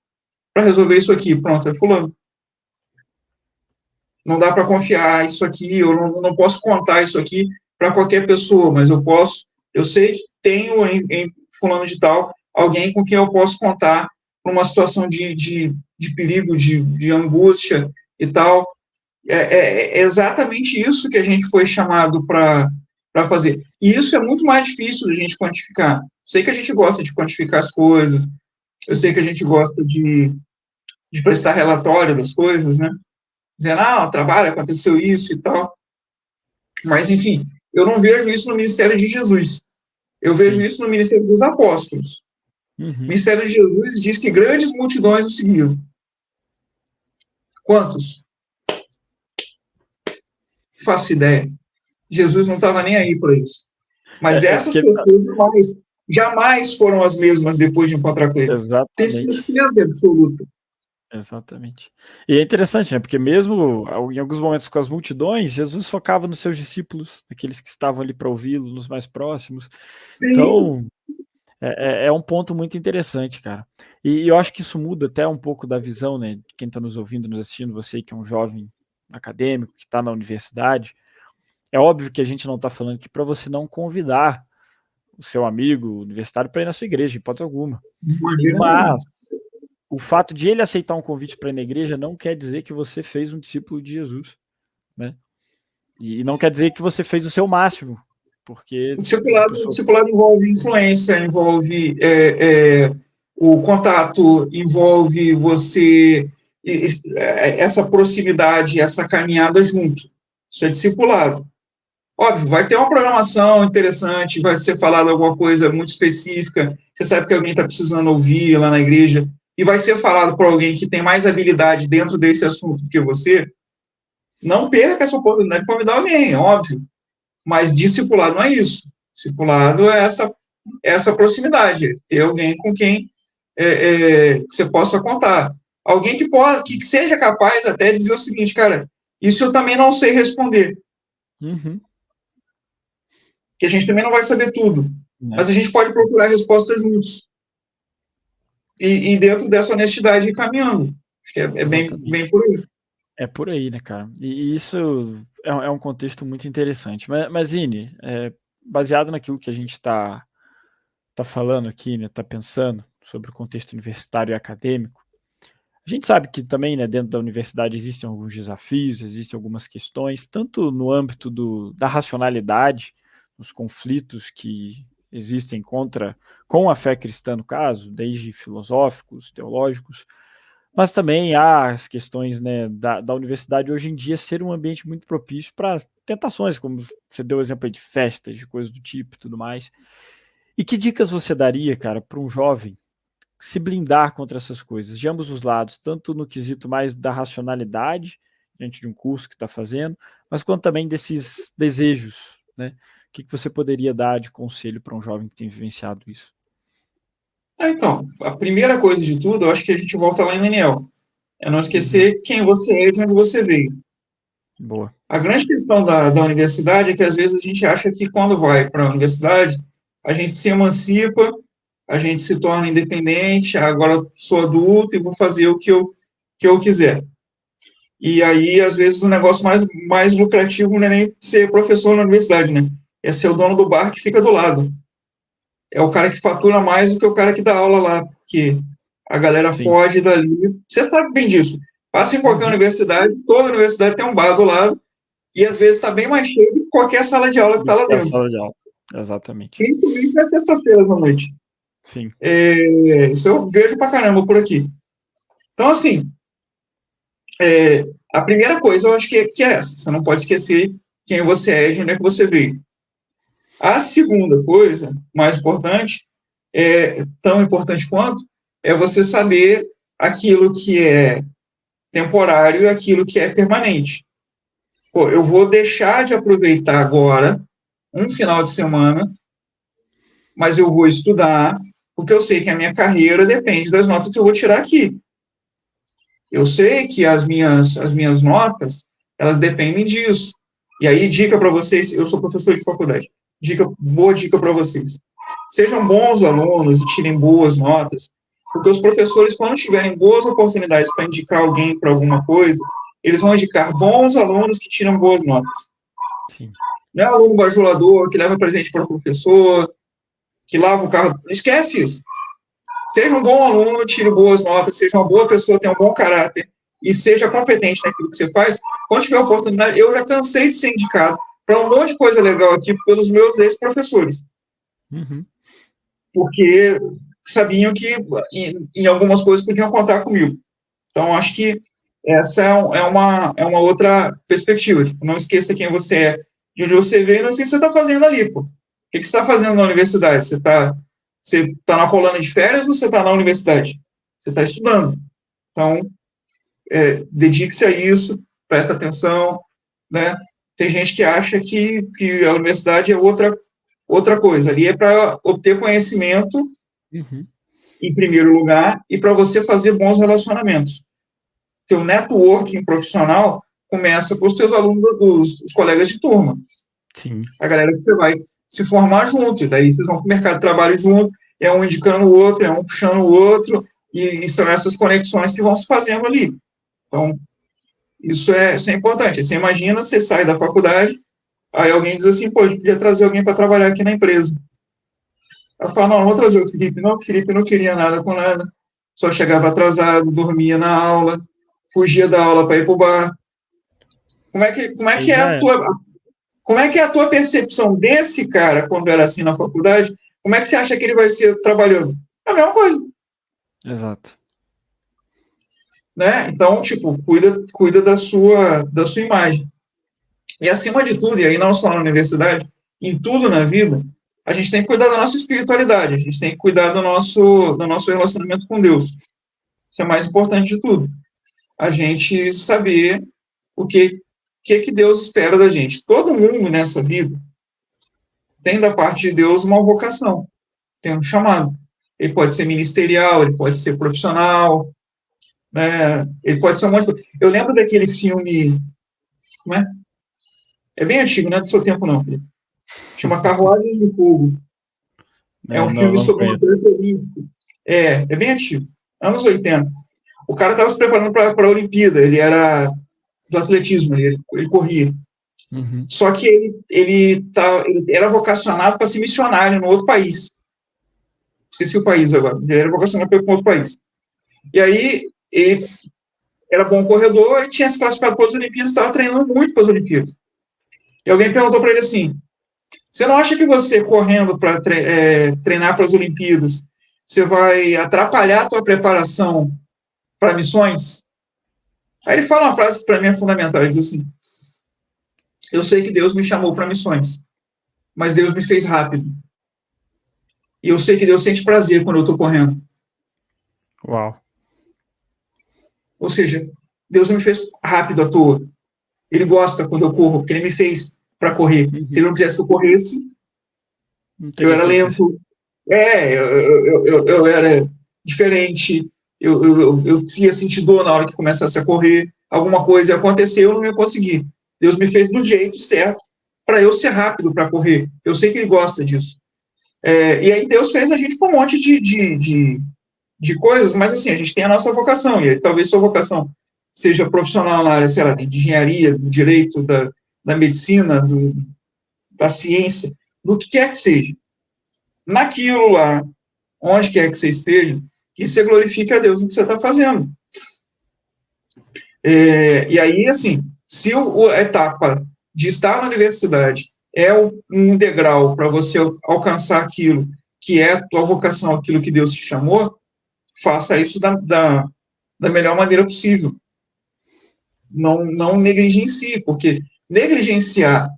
Speaker 3: para resolver isso aqui. Pronto, é fulano. não dá para confiar isso aqui, eu não posso contar isso aqui para qualquer pessoa, mas eu sei que tenho em fulano de tal alguém com quem eu posso contar para uma situação de perigo, de angústia e tal. É exatamente isso que a gente foi chamado para fazer. E isso é muito mais difícil da gente quantificar. Sei que a gente gosta de quantificar as coisas, eu sei que a gente gosta de prestar relatório das coisas, né? Dizendo, o trabalho aconteceu isso e tal. Mas, enfim, eu não vejo isso no ministério de Jesus. Eu vejo
Speaker 2: Sim.
Speaker 3: isso no ministério dos apóstolos. O
Speaker 2: Uhum.
Speaker 3: ministério de Jesus diz que grandes multidões o seguiram. Quantos? Faço ideia. Jesus não estava nem aí para isso. Mas essas
Speaker 2: Porque
Speaker 3: pessoas jamais foram as mesmas depois de encontrar com ele. Tem
Speaker 2: exatamente.
Speaker 3: certeza absoluta.
Speaker 2: Exatamente. E é interessante, né? Porque mesmo em alguns momentos com as multidões, Jesus focava nos seus discípulos, aqueles que estavam ali para ouvi-lo, nos mais próximos.
Speaker 3: Sim.
Speaker 2: Então, é um ponto muito interessante, cara. E eu acho que isso muda até um pouco da visão, né? De quem está nos ouvindo, nos assistindo, você que é um jovem acadêmico, que está na universidade. É óbvio que a gente não está falando aqui para você não convidar o seu amigo universitário para ir na sua igreja, hipótese alguma. Mas o fato de ele aceitar um convite para ir na igreja não quer dizer que você fez um discípulo de Jesus, né? E não quer dizer que você fez o seu máximo, porque essa
Speaker 3: O
Speaker 2: pessoa...
Speaker 3: discipulado envolve influência, envolve o contato, envolve você, essa proximidade, essa caminhada junto. Isso é discipulado. Óbvio, vai ter uma programação interessante, vai ser falado alguma coisa muito específica, você sabe que alguém está precisando ouvir lá na igreja, e vai ser falado por alguém que tem mais habilidade dentro desse assunto do que você. Não perca essa oportunidade de convidar alguém, óbvio. Mas discipulado não é isso. Discipulado é essa proximidade, ter alguém com quem você possa contar. Alguém que seja capaz até de dizer o seguinte, cara, isso eu também não sei responder.
Speaker 2: Uhum.
Speaker 3: Que a gente também não vai saber tudo.
Speaker 2: Né?
Speaker 3: Mas a gente pode procurar respostas juntos. E dentro dessa honestidade ir caminhando. Acho que é bem
Speaker 2: Exatamente.
Speaker 3: por aí.
Speaker 2: É por aí, né, cara? E isso é um contexto muito interessante. Mas Ine, baseado naquilo que a gente está falando aqui, né, está pensando sobre o contexto universitário e acadêmico, a gente sabe que também, né, dentro da universidade existem alguns desafios, existem algumas questões, tanto no âmbito da racionalidade, nos conflitos que existem com a fé cristã, no caso, desde filosóficos, teológicos, mas também há as questões, né, da universidade hoje em dia ser um ambiente muito propício para tentações, como você deu o exemplo aí de festas, de coisas do tipo e tudo mais. E que dicas você daria, cara, para um jovem se blindar contra essas coisas, de ambos os lados, tanto no quesito mais da racionalidade, diante de um curso que está fazendo, mas quanto também desses desejos, né? O que você poderia dar de conselho para um jovem que tem vivenciado isso?
Speaker 3: Então, a primeira coisa de tudo, eu acho que a gente volta lá em Daniel. É não
Speaker 2: Uhum.
Speaker 3: esquecer quem você é e de onde você veio.
Speaker 2: Boa.
Speaker 3: A grande questão da universidade é que, às vezes, a gente acha que, quando vai para a universidade, a gente se emancipa, a gente se torna independente, agora sou adulto e vou fazer o que eu quiser. E aí, às vezes, o negócio mais lucrativo não é nem ser professor na universidade, né? É ser o dono do bar que fica do lado. É o cara que fatura mais do que o cara que dá aula lá, porque a galera
Speaker 2: Sim.
Speaker 3: foge dali. Você sabe bem disso. Passa em qualquer universidade, toda universidade tem um bar do lado, e às vezes está bem mais cheio do que qualquer sala de aula que está lá
Speaker 2: É a
Speaker 3: dentro.
Speaker 2: sala de aula. Exatamente.
Speaker 3: Principalmente nas sextas-feiras à noite.
Speaker 2: Sim.
Speaker 3: Isso eu vejo pra caramba por aqui. Então, assim, a primeira coisa eu acho que é essa. Você não pode esquecer quem você é e de onde é que você veio. A segunda coisa, mais importante, tão importante quanto, é você saber aquilo que é temporário e aquilo que é permanente. Pô, eu vou deixar de aproveitar agora um final de semana, mas eu vou estudar, porque eu sei que a minha carreira depende das notas que eu vou tirar aqui. Eu sei que as minhas notas, elas dependem disso. E aí, dica para vocês, eu sou professor de faculdade, boa dica para vocês. Sejam bons alunos e tirem boas notas, porque os professores, quando tiverem boas oportunidades para indicar alguém para alguma coisa, eles vão indicar bons alunos que tiram boas notas.
Speaker 2: Sim.
Speaker 3: Não é aluno bajulador, que leva presente para o professor, que lava o carro. Esquece isso. Seja um bom aluno, tire boas notas, seja uma boa pessoa, tenha um bom caráter e seja competente naquilo que você faz. Quando tiver oportunidade, eu já cansei de ser indicado para um monte de coisa legal aqui pelos meus ex-professores.
Speaker 2: Uhum.
Speaker 3: Porque sabiam que em algumas coisas podiam contar comigo. Então, acho que essa é uma outra perspectiva. Tipo, não esqueça quem você é, de onde você veio, não sei o que você está fazendo ali, pô. O que você está fazendo na universidade? Você tá na colônia de férias ou você está na universidade? Você está estudando. Então, dedique-se a isso, presta atenção, né? Tem gente que acha que a universidade é outra coisa. Ali é para obter conhecimento,
Speaker 2: Uhum.
Speaker 3: em primeiro lugar, e para você fazer bons relacionamentos. Teu networking profissional começa com os teus alunos, os colegas de turma.
Speaker 2: Sim.
Speaker 3: A galera que você vai se formar junto, e daí vocês vão para o mercado de trabalho junto, é um indicando o outro, é um puxando o outro, e são essas conexões que vão se fazendo ali. Então, isso é importante. Você imagina, você sai da faculdade, aí alguém diz assim, pô, eu podia trazer alguém para trabalhar aqui na empresa. Eu falo, não, vou trazer o Felipe. Não, o Felipe não queria nada com nada, só chegava atrasado, dormia na aula, fugia da aula para ir para o bar. Como é que é a tua percepção desse cara quando era assim na faculdade? Como é que você acha que ele vai ser trabalhando? É a mesma coisa,
Speaker 2: Exato.
Speaker 3: né? Então, tipo, cuida da sua imagem. E acima de tudo, e aí não só na universidade, em tudo na vida, a gente tem que cuidar da nossa espiritualidade, a gente tem que cuidar do nosso relacionamento com Deus. Isso é mais importante de tudo. A gente saber o que Deus espera da gente. Todo mundo nessa vida tem da parte de Deus uma vocação, tem um chamado. Ele pode ser ministerial, ele pode ser profissional, né? Ele pode ser um monte de coisa. Eu lembro daquele filme, como é? É bem antigo, não é do seu tempo não, Felipe. Chama Carruagem de Fogo. É um
Speaker 2: Não,
Speaker 3: filme
Speaker 2: não
Speaker 3: sobre um
Speaker 2: conheço.
Speaker 3: atleta olímpico. É bem antigo, anos 80. O cara estava se preparando para a Olimpíada, ele era do atletismo, ele corria.
Speaker 2: Uhum.
Speaker 3: Só que ele era vocacionado para ser missionário no outro país. Esqueci o país agora. Ele era vocacionado para ir para outro país. E aí, ele era bom corredor e tinha se classificado para as Olimpíadas, estava treinando muito para as Olimpíadas. E alguém perguntou para ele assim: você não acha que você correndo para treinar para as Olimpíadas, você vai atrapalhar a tua preparação para missões? Aí ele fala uma frase que para mim é fundamental. Ele diz assim: eu sei que Deus me chamou para missões, mas Deus me fez rápido. E eu sei que Deus sente prazer quando eu estou correndo.
Speaker 2: Uau.
Speaker 3: Ou seja, Deus não me fez rápido à toa. Ele gosta quando eu corro, porque ele me fez para correr.
Speaker 2: Uhum.
Speaker 3: Se ele não quisesse que eu corresse,
Speaker 2: Não
Speaker 3: eu
Speaker 2: teria
Speaker 3: era
Speaker 2: feito isso.
Speaker 3: lento. Eu era diferente. Eu ia sentir dor na hora que começasse a correr. Alguma coisa ia acontecer, eu não ia conseguir. Deus me fez do jeito certo para eu ser rápido para correr. Eu sei que ele gosta disso. E aí Deus fez a gente com um monte de coisas, mas assim, a gente tem a nossa vocação, e aí, talvez sua vocação seja profissional na área, sei lá, de engenharia, do direito, da medicina, da ciência, do que quer que seja. Naquilo lá, onde quer que você esteja, que você glorifique a Deus no que você está fazendo. E aí, assim, se a etapa de estar na universidade é um degrau para você alcançar aquilo que é a tua vocação, aquilo que Deus te chamou, faça isso da melhor maneira possível. Não negligencie, porque negligenciar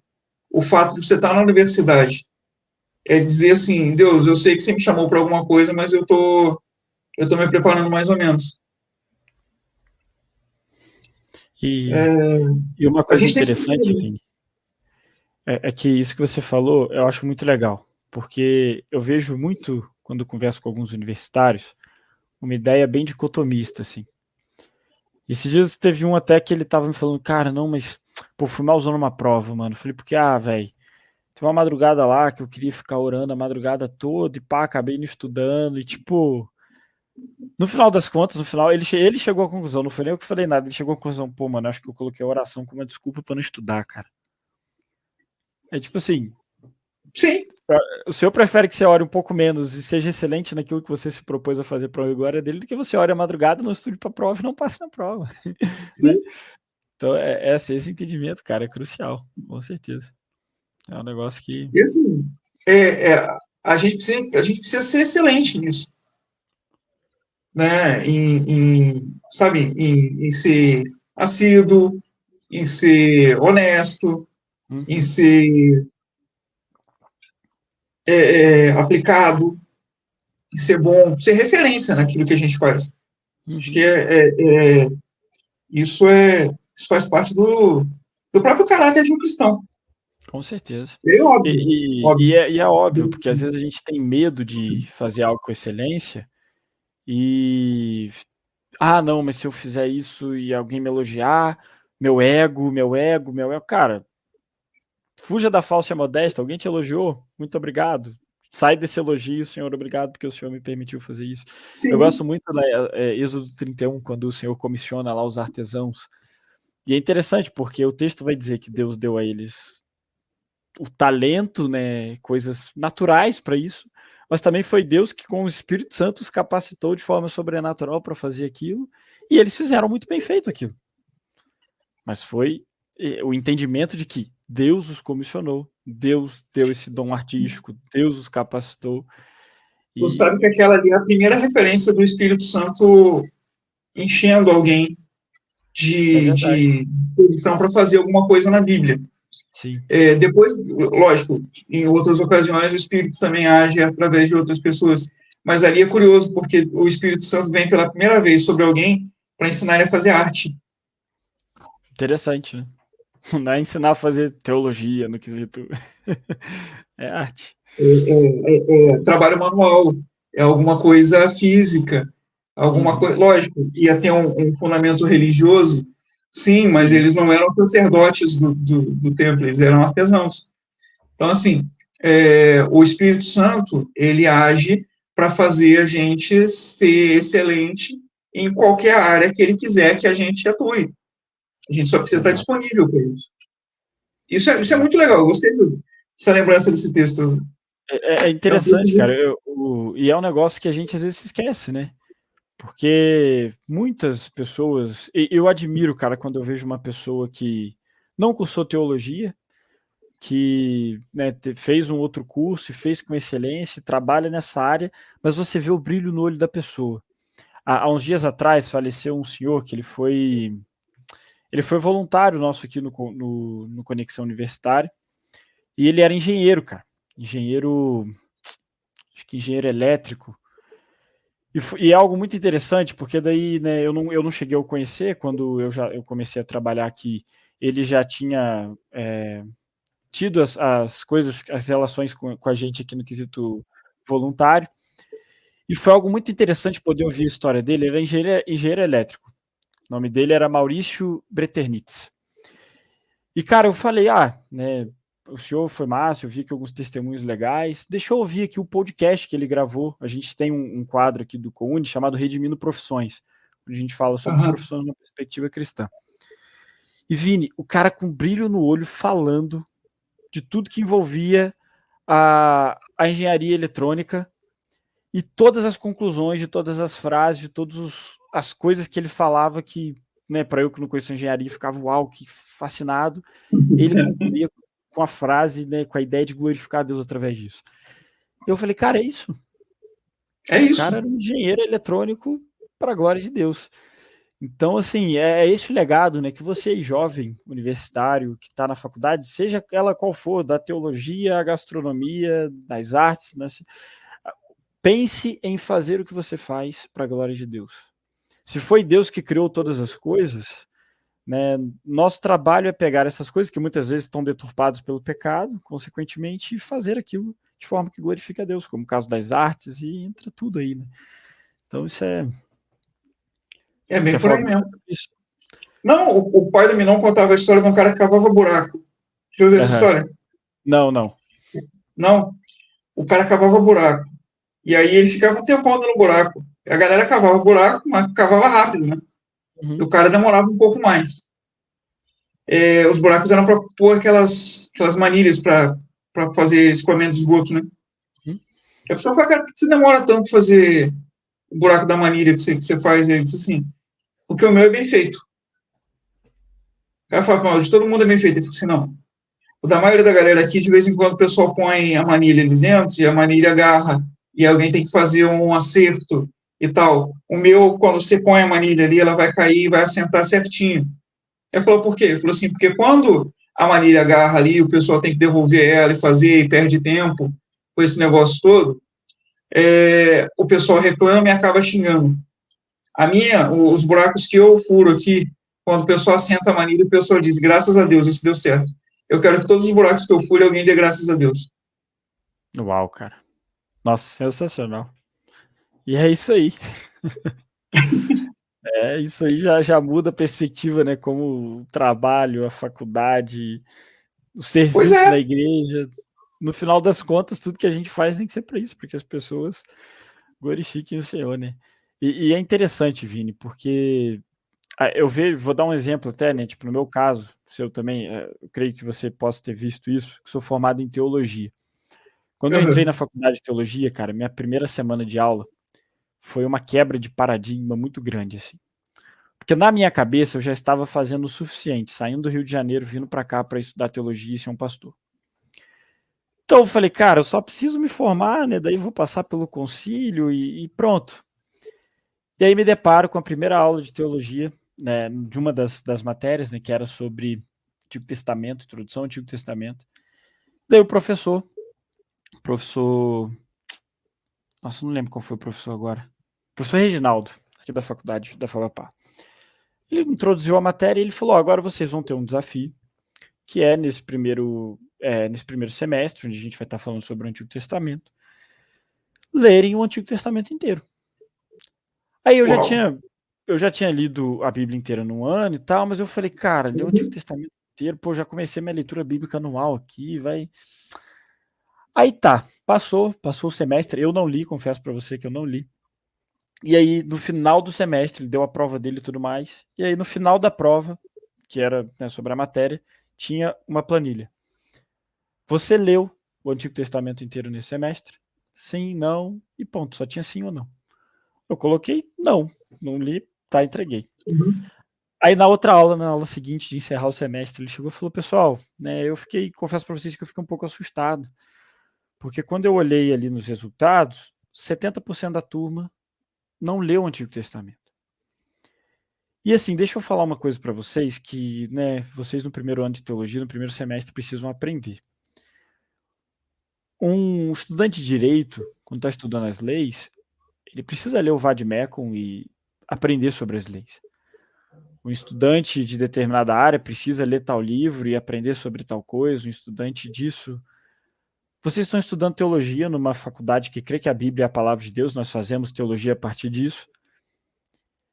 Speaker 3: o fato de você estar na universidade é dizer assim: Deus, eu sei que você me chamou para alguma coisa, mas eu tô me preparando mais ou menos.
Speaker 2: E uma
Speaker 3: A
Speaker 2: coisa
Speaker 3: gente tem
Speaker 2: interessante,
Speaker 3: que.
Speaker 2: Vini, é que isso que você falou eu acho muito legal, porque eu vejo muito, quando converso com alguns universitários, uma ideia bem dicotomista, assim. Esses dias teve um até que ele tava me falando, cara, não, mas, pô, fui mal usando uma prova, mano. Eu falei, porque, velho, tem uma madrugada lá que eu queria ficar orando a madrugada toda e pá, acabei não estudando e, tipo, No final das contas, ele chegou à conclusão, não foi nem eu que falei nada, ele chegou à conclusão, pô, mano, acho que eu coloquei a oração como uma desculpa pra não estudar, cara. É tipo assim,
Speaker 3: Sim,
Speaker 2: o senhor prefere que você ore um pouco menos e seja excelente naquilo que você se propôs a fazer para a glória dele do que você ore à madrugada, não estude para a prova e não passe na prova, né?
Speaker 3: sim.
Speaker 2: Então, esse entendimento, cara, é crucial, com certeza. É um negócio que...
Speaker 3: E assim, é, é, a gente precisa ser excelente nisso, né? Sabe, em ser assíduo, em ser honesto, em
Speaker 2: Uhum,
Speaker 3: ser aplicado, em ser bom, ser referência naquilo que a gente faz. Acho que
Speaker 2: uhum,
Speaker 3: isso faz parte do próprio caráter de um cristão.
Speaker 2: com certeza.
Speaker 3: É óbvio, óbvio.
Speaker 2: E é óbvio, porque às vezes a gente tem medo de fazer algo com excelência e... Ah, não, mas se eu fizer isso e alguém me elogiar, meu ego, cara, fuja da falsa modéstia. Alguém te elogiou? Muito obrigado. Sai desse elogio, Senhor, obrigado, porque o Senhor me permitiu fazer isso. Eu
Speaker 3: Sim,
Speaker 2: gosto muito da Êxodo 31, quando o Senhor comissiona lá os artesãos. E é interessante, porque o texto vai dizer que Deus deu a eles o talento, né, coisas naturais para isso, mas também foi Deus que, com o Espírito Santo, os capacitou de forma sobrenatural para fazer aquilo, e eles fizeram muito bem feito aquilo. Mas foi o entendimento de que Deus os comissionou, Deus deu esse dom artístico, Deus os capacitou.
Speaker 3: tu sabe que
Speaker 2: E
Speaker 3: aquela ali é a primeira referência do Espírito Santo enchendo alguém
Speaker 2: é verdade.
Speaker 3: de disposição para fazer alguma coisa na Bíblia.
Speaker 2: Sim,
Speaker 3: Depois, lógico, em outras ocasiões o Espírito também age através de outras pessoas, mas ali é curioso porque o Espírito Santo vem pela primeira vez sobre alguém para ensinar ele a fazer arte.
Speaker 2: interessante, né? Não é ensinar a fazer teologia no quesito. É arte.
Speaker 3: Trabalho manual, é alguma coisa física, alguma
Speaker 2: Uhum.
Speaker 3: coisa, lógico, ia ter um fundamento religioso, sim, mas
Speaker 2: Sim,
Speaker 3: eles não eram sacerdotes do templo, eles eram artesãos. Então, assim, o Espírito Santo, ele age para fazer a gente ser excelente em qualquer área que ele quiser que a gente atue. A gente só precisa estar
Speaker 2: exato,
Speaker 3: disponível para isso. Isso é
Speaker 2: exato.
Speaker 3: muito legal, eu gostei dessa lembrança desse texto.
Speaker 2: É
Speaker 3: É um texto
Speaker 2: interessante, cara.
Speaker 3: muito...
Speaker 2: E é um negócio que a gente às vezes se esquece, né? Porque muitas pessoas. Eu admiro, cara, quando eu vejo uma pessoa que não cursou teologia, que, né, fez um outro curso e fez com excelência, trabalha nessa área, mas você vê o brilho no olho da pessoa. Há uns dias atrás faleceu um senhor que ele foi voluntário nosso aqui no Conexão Universitária, e ele era engenheiro, cara. Engenheiro, acho que engenheiro elétrico. E é algo muito interessante, porque daí, né, eu não cheguei a o conhecer quando eu comecei a trabalhar aqui. Ele já tinha tido as coisas, as relações com a gente aqui no quesito voluntário. E foi algo muito interessante poder ouvir a história dele. Ele era engenheiro elétrico. O nome dele era Maurício Breternitz. E, cara, eu falei, né, o senhor foi massa, eu vi que alguns testemunhos legais. Deixa eu ouvir aqui o podcast que ele gravou. A gente tem um quadro aqui do COUNI chamado Redimindo Profissões, onde a gente fala sobre
Speaker 3: Uhum.
Speaker 2: profissões na perspectiva cristã. E, Vini, o cara com brilho no olho falando de tudo que envolvia a engenharia eletrônica e todas as conclusões de todas as frases, de todas as coisas que ele falava que, né, para eu que não conheço engenharia, ficava uau, que fascinado. Ele concluía com a frase, né, com a ideia de glorificar a Deus através disso. Eu falei, cara, é isso.
Speaker 3: É
Speaker 2: O
Speaker 3: isso.
Speaker 2: cara era um engenheiro eletrônico para a glória de Deus. Então, assim, é esse o legado, né, que você aí, jovem, universitário, que está na faculdade, seja ela qual for, da teologia, a gastronomia, das artes, né, pense em fazer o que você faz para a glória de Deus. Se foi Deus que criou todas as coisas, né, nosso trabalho é pegar essas coisas que muitas vezes estão deturpadas pelo pecado, consequentemente, e fazer aquilo de forma que glorifique a Deus, como o caso das artes, e entra tudo aí, né? Então isso é...
Speaker 3: É bem
Speaker 2: Quer
Speaker 3: por
Speaker 2: falar
Speaker 3: aí
Speaker 2: alguma
Speaker 3: mesmo.
Speaker 2: coisa sobre isso?
Speaker 3: Não, o pai do Minon contava a história de um cara que cavava buraco. Deixa eu ver essa
Speaker 2: Uhum.
Speaker 3: história.
Speaker 2: Não, não.
Speaker 3: Não, o cara cavava buraco. E aí ele ficava um tempão no buraco. A galera cavava o buraco, mas cavava rápido, né? E o cara demorava um pouco mais. Os buracos eram para pôr aquelas manilhas para fazer escoamento de esgoto, né?
Speaker 2: Uhum.
Speaker 3: E a pessoa fala, cara, por que você demora tanto para fazer o buraco da manilha que você faz? Ele disse assim, porque o meu é bem feito. O cara fala, de todo mundo é bem feito. Ele falou assim, não. O da maioria da galera aqui, de vez em quando o pessoal põe a manilha ali dentro e a manilha agarra e alguém tem que fazer um acerto e tal. O meu, quando você põe a manilha ali, ela vai cair e vai assentar certinho. Ele falou, por quê? Ele falou assim, porque quando a manilha agarra ali, o pessoal tem que devolver ela e fazer, e perde tempo com esse negócio todo, o pessoal reclama e acaba xingando. Os buracos que eu furo aqui, quando o pessoal assenta a manilha, o pessoal diz, graças a Deus, isso deu certo. Eu quero que todos os buracos que eu fure, alguém dê graças a Deus.
Speaker 2: Uau, cara. Nossa, sensacional. E é isso aí. Isso aí já muda a perspectiva, né? Como o trabalho, a faculdade, o
Speaker 3: Pois
Speaker 2: serviço
Speaker 3: é.
Speaker 2: na igreja. No final das contas, tudo que a gente faz tem que ser para isso, porque as pessoas glorifiquem o Senhor, né? E é interessante, Vini, porque eu vou dar um exemplo até, né? Tipo, no meu caso, seu também, eu creio que você possa ter visto isso, que sou formado em teologia. Quando eu entrei na faculdade de teologia, cara, minha primeira semana de aula foi uma quebra de paradigma muito grande, assim. Porque na minha cabeça eu já estava fazendo o suficiente, saindo do Rio de Janeiro, vindo para cá para estudar teologia e ser um pastor. Então eu falei, cara, eu só preciso me formar, né? Daí vou passar pelo concílio e pronto. E aí me deparo com a primeira aula de teologia, né, de uma das matérias, né, que era sobre Antigo Testamento, introdução ao Antigo Testamento. Daí o professor, nossa, não lembro qual foi o professor agora, professor Reginaldo, aqui da faculdade da FABAPA. Ele introduziu a matéria e ele falou, agora vocês vão ter um desafio, que é nesse primeiro semestre, onde a gente vai estar falando sobre o Antigo Testamento, lerem o Antigo Testamento inteiro. Aí eu já tinha lido a Bíblia inteira num ano e tal, mas eu falei, cara, ler o Antigo Testamento inteiro, pô, já comecei minha leitura bíblica anual aqui, vai. Aí tá, passou o semestre, eu não li, confesso para você que eu não li. E aí, no final do semestre, ele deu a prova dele e tudo mais. E aí, no final da prova, que era, né, sobre a matéria, tinha uma planilha. Você leu o Antigo Testamento inteiro nesse semestre? Sim, não, e ponto. Só tinha sim ou não. Eu coloquei não li, tá, entreguei. Aí na aula seguinte de encerrar o semestre, ele chegou e falou, pessoal, né, confesso para vocês que eu fiquei um pouco assustado, porque quando eu olhei ali nos resultados, 70% da turma não leu o Antigo Testamento. E assim, deixa eu falar uma coisa para vocês que, né, vocês no primeiro ano de teologia, no primeiro semestre, precisam aprender. Um estudante de direito, quando está estudando as leis, ele precisa ler o Vade-Mecum e aprender sobre as leis. Um estudante de determinada área precisa ler tal livro e aprender sobre tal coisa, um estudante disso. Vocês estão estudando teologia numa faculdade que crê que a Bíblia é a palavra de Deus, nós fazemos teologia a partir disso.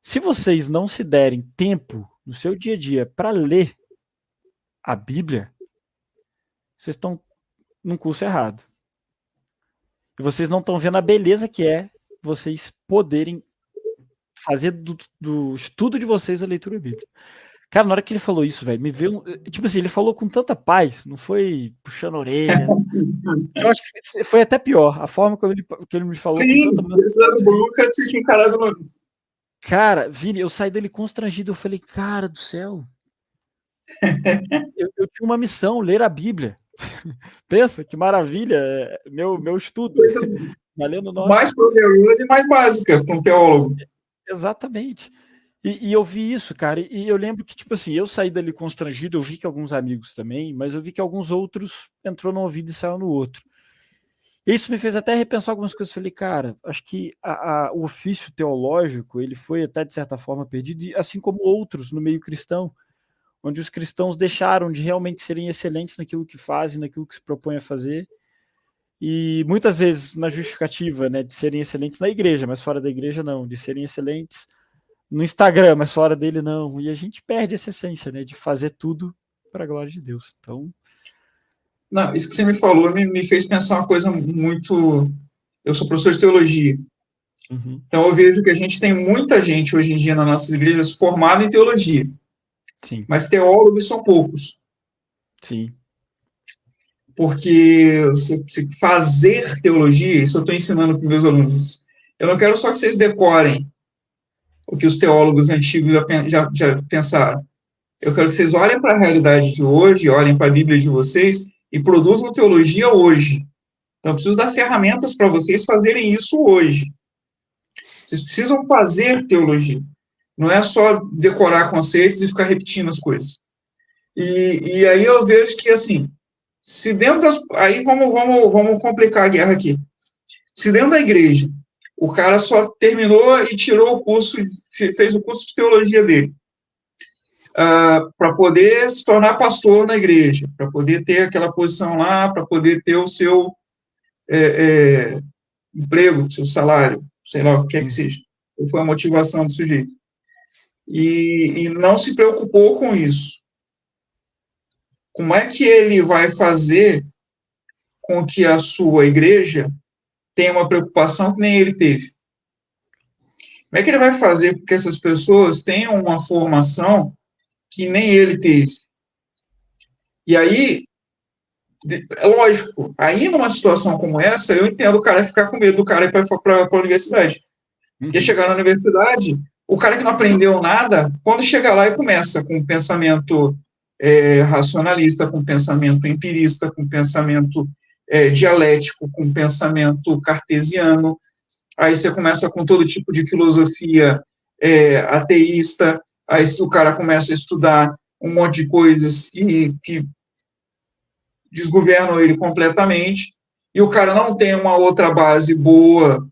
Speaker 2: Se vocês não se derem tempo no seu dia a dia para ler a Bíblia, vocês estão num curso errado. E vocês não estão vendo a beleza que é vocês poderem fazer do estudo de vocês a leitura bíblica. Cara, na hora que ele falou isso, velho, me veio tipo assim, ele falou com tanta paz, não foi puxando a orelha. Eu acho que foi até pior, a forma como ele me falou.
Speaker 3: Sim, precisando do Lucas, você tinha encarado no...
Speaker 2: Cara, Vini, eu saí dele constrangido, eu falei, cara do céu, eu tinha uma missão, ler a Bíblia. Pensa, que maravilha, meu estudo. Valendo nota.
Speaker 3: Mais poderosa e mais básica para um teólogo.
Speaker 2: Exatamente. E eu vi isso, cara, e eu lembro que, tipo assim, eu saí dali constrangido, eu vi que alguns amigos também, mas eu vi que alguns outros entrou num ouvido e saiu no outro. Isso me fez até repensar algumas coisas. Falei, cara, acho que o ofício teológico, ele foi até, de certa forma, perdido, assim como outros no meio cristão, onde os cristãos deixaram de realmente serem excelentes naquilo que fazem, naquilo que se propõem a fazer, e muitas vezes na justificativa, né, de serem excelentes na igreja, mas fora da igreja não, de serem excelentes no Instagram, mas fora dele não. E a gente perde essa essência, né, de fazer tudo para a glória de Deus. Então,
Speaker 3: não, isso que você me falou me fez pensar uma coisa muito... Eu sou professor de teologia.
Speaker 2: Uhum.
Speaker 3: Então, eu vejo que a gente tem muita gente hoje em dia nas nossas igrejas formada em teologia,
Speaker 2: Sim,
Speaker 3: mas teólogos são poucos.
Speaker 2: sim.
Speaker 3: Porque você fazer teologia, isso eu estou ensinando para os meus alunos. Eu não quero só que vocês decorem o que os teólogos antigos já pensaram. Eu quero que vocês olhem para a realidade de hoje, olhem para a Bíblia de vocês e produzam teologia hoje. Então, eu preciso dar ferramentas para vocês fazerem isso hoje. Vocês precisam fazer teologia. Não é só decorar conceitos e ficar repetindo as coisas. E aí eu vejo que, assim, se dentro das... Aí vamos complicar a guerra aqui. Se dentro da igreja o cara só terminou e tirou o curso, fez o curso de teologia dele, para poder se tornar pastor na igreja, para poder ter aquela posição lá, para poder ter o seu emprego, o seu salário, sei lá o que quer que seja. Qual foi a motivação do sujeito? E não se preocupou com isso. Como é que ele vai fazer com que a sua igreja tenha uma preocupação que nem ele teve? Como é que ele vai fazer com que essas pessoas tenham uma formação que nem ele teve? E aí, é lógico, aí numa situação como essa, eu entendo o cara ficar com medo do cara ir para a universidade. Porque chegar na universidade, o cara que não aprendeu nada, quando chega lá e começa com um pensamento racionalista, com um pensamento empirista, com um pensamento dialético, com um pensamento cartesiano, aí você começa com todo tipo de filosofia ateísta, aí o cara começa a estudar um monte de coisas que desgovernam ele completamente, e o cara não tem uma outra base boa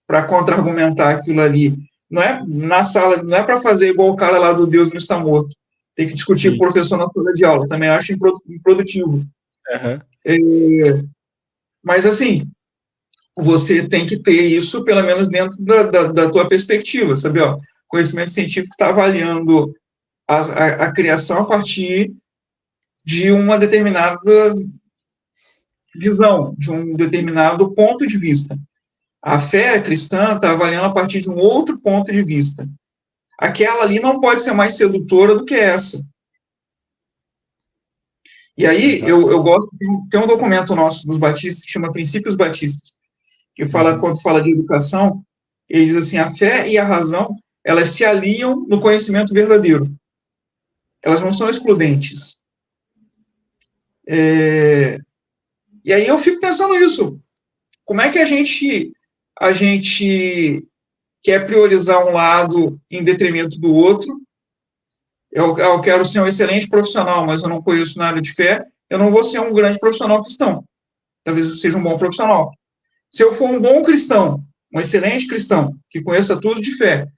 Speaker 3: para contra-argumentar aquilo ali. Não é na sala, não é para fazer igual o cara lá do Deus não está morto. Tem que discutir com o professor na sala de aula. Também acho improdutivo.
Speaker 2: Uhum.
Speaker 3: Mas, assim, você tem que ter isso, pelo menos dentro da tua perspectiva, sabe? Ó, conhecimento científico está avaliando a criação a partir de uma determinada visão, de um determinado ponto de vista. A fé cristã está avaliando a partir de um outro ponto de vista. Aquela ali não pode ser mais sedutora do que essa. E aí, eu gosto, tem um documento nosso dos batistas que chama Princípios Batistas, que fala, quando fala de educação, ele diz assim, a fé e a razão, elas se aliam no conhecimento verdadeiro. Elas não são excludentes. E aí eu fico pensando nisso. Como é que a gente quer priorizar um lado em detrimento do outro? Eu quero ser um excelente profissional, mas eu não conheço nada de fé, eu não vou ser um grande profissional cristão. Talvez eu seja um bom profissional. Se eu for um bom cristão, um excelente cristão, que conheça tudo de fé,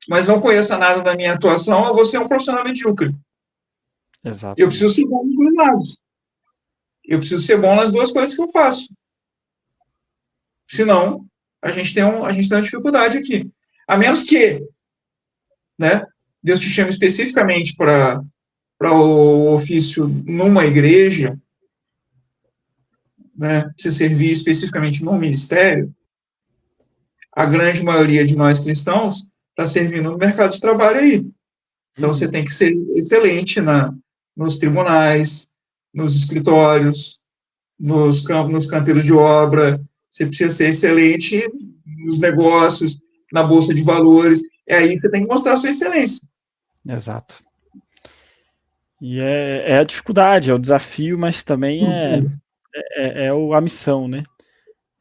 Speaker 3: mas não conheça nada da minha atuação, eu vou ser um profissional medíocre.
Speaker 2: Exato.
Speaker 3: Eu preciso ser bom nos dois lados. Eu preciso ser bom nas duas coisas que eu faço. Senão, a gente tem uma dificuldade aqui. A menos que, né, Deus te chame especificamente para o ofício numa igreja, né, se servir especificamente num ministério, a grande maioria de nós cristãos está servindo no mercado de trabalho aí. Então, você tem que ser excelente nos tribunais, nos escritórios, nos canteiros de obra, você precisa ser excelente nos negócios, na bolsa de valores, é aí que você tem que mostrar a sua excelência.
Speaker 2: Exato. E é a dificuldade, é o desafio, mas também é a missão, né?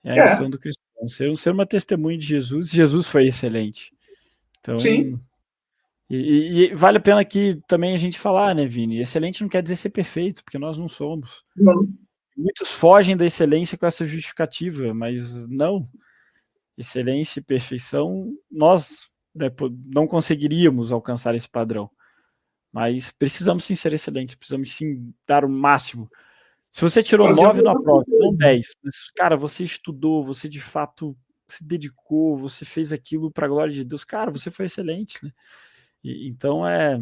Speaker 2: É a missão do cristão. Ser uma testemunha de Jesus. Jesus foi excelente. Então,
Speaker 3: sim.
Speaker 2: E vale a pena aqui também a gente falar, né, Vini? Excelente não quer dizer ser perfeito, porque nós não somos.
Speaker 3: Não.
Speaker 2: Muitos fogem da excelência com essa justificativa, mas não. Excelência e perfeição, nós, né, não conseguiríamos alcançar esse padrão. Mas precisamos sim ser excelentes, precisamos sim dar o máximo. Se você tirou 9 na prova, não 10, mas, cara, você estudou, você de fato se dedicou, você fez aquilo para a glória de Deus, cara, você foi excelente, né? Então é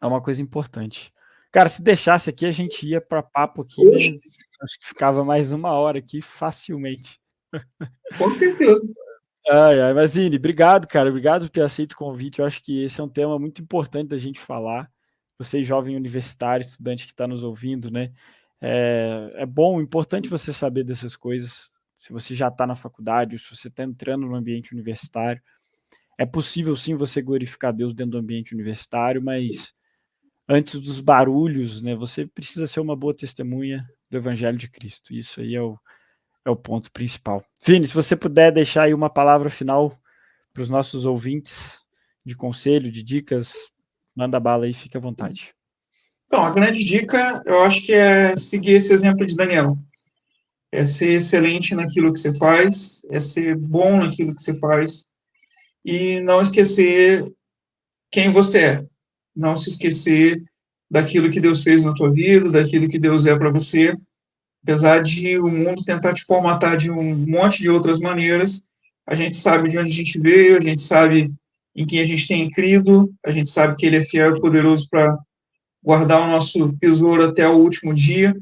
Speaker 2: uma coisa importante. Cara, se deixasse aqui, a gente ia para papo aqui, né? Acho que ficava mais 1 hora aqui facilmente.
Speaker 3: Com certeza.
Speaker 2: Mas, Vini, obrigado, cara. Obrigado por ter aceito o convite. Eu acho que esse é um tema muito importante da gente falar. Você, jovem universitário, estudante que está nos ouvindo, né? É bom, importante você saber dessas coisas. Se você já está na faculdade, ou se você está entrando no ambiente universitário, é possível sim você glorificar Deus dentro do ambiente universitário, mas antes dos barulhos, né? Você precisa ser uma boa testemunha do Evangelho de Cristo. Isso aí é o ponto principal. Vini, se você puder deixar aí uma palavra final para os nossos ouvintes de conselho, de dicas, manda bala aí, fique à vontade.
Speaker 3: Então, a grande dica, eu acho que é seguir esse exemplo de Daniel. É ser excelente naquilo que você faz, é ser bom naquilo que você faz, e não esquecer quem você é. Não se esquecer daquilo que Deus fez na tua vida, daquilo que Deus é para você. Apesar de o mundo tentar te formatar de um monte de outras maneiras, a gente sabe de onde a gente veio, a gente sabe em quem a gente tem crido, a gente sabe que Ele é fiel e poderoso para guardar o nosso tesouro até o último dia,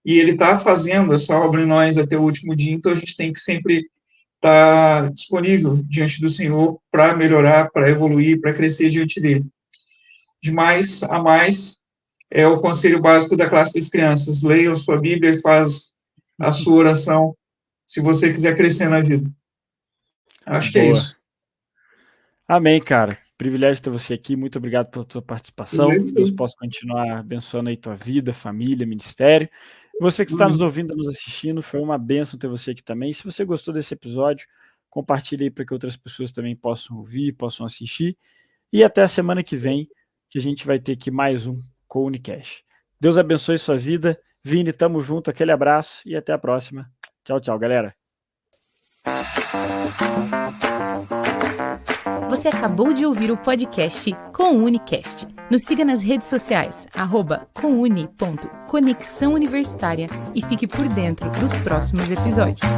Speaker 3: e Ele está fazendo essa obra em nós até o último dia, então a gente tem que sempre estar disponível diante do Senhor para melhorar, para evoluir, para crescer diante dEle. De mais a mais, é o conselho básico da classe das crianças. Leiam sua Bíblia e faz a sua oração, se você quiser crescer na vida. Acho que é isso.
Speaker 2: Amém, cara. Privilégio ter você aqui. Muito obrigado pela tua participação. Que Deus possa continuar abençoando aí tua vida, família, ministério. Você que está nos ouvindo, nos assistindo, foi uma bênção ter você aqui também. Se você gostou desse episódio, compartilhe aí para que outras pessoas também possam ouvir, possam assistir. E até a semana que vem, que a gente vai ter aqui mais um Unicast. Deus abençoe sua vida. Vini, tamo junto. Aquele abraço e até a próxima. Tchau, tchau, galera.
Speaker 1: Você acabou de ouvir o podcast Unicast. Nos siga nas redes sociais, @comuni.conexão universitária e fique por dentro dos próximos episódios.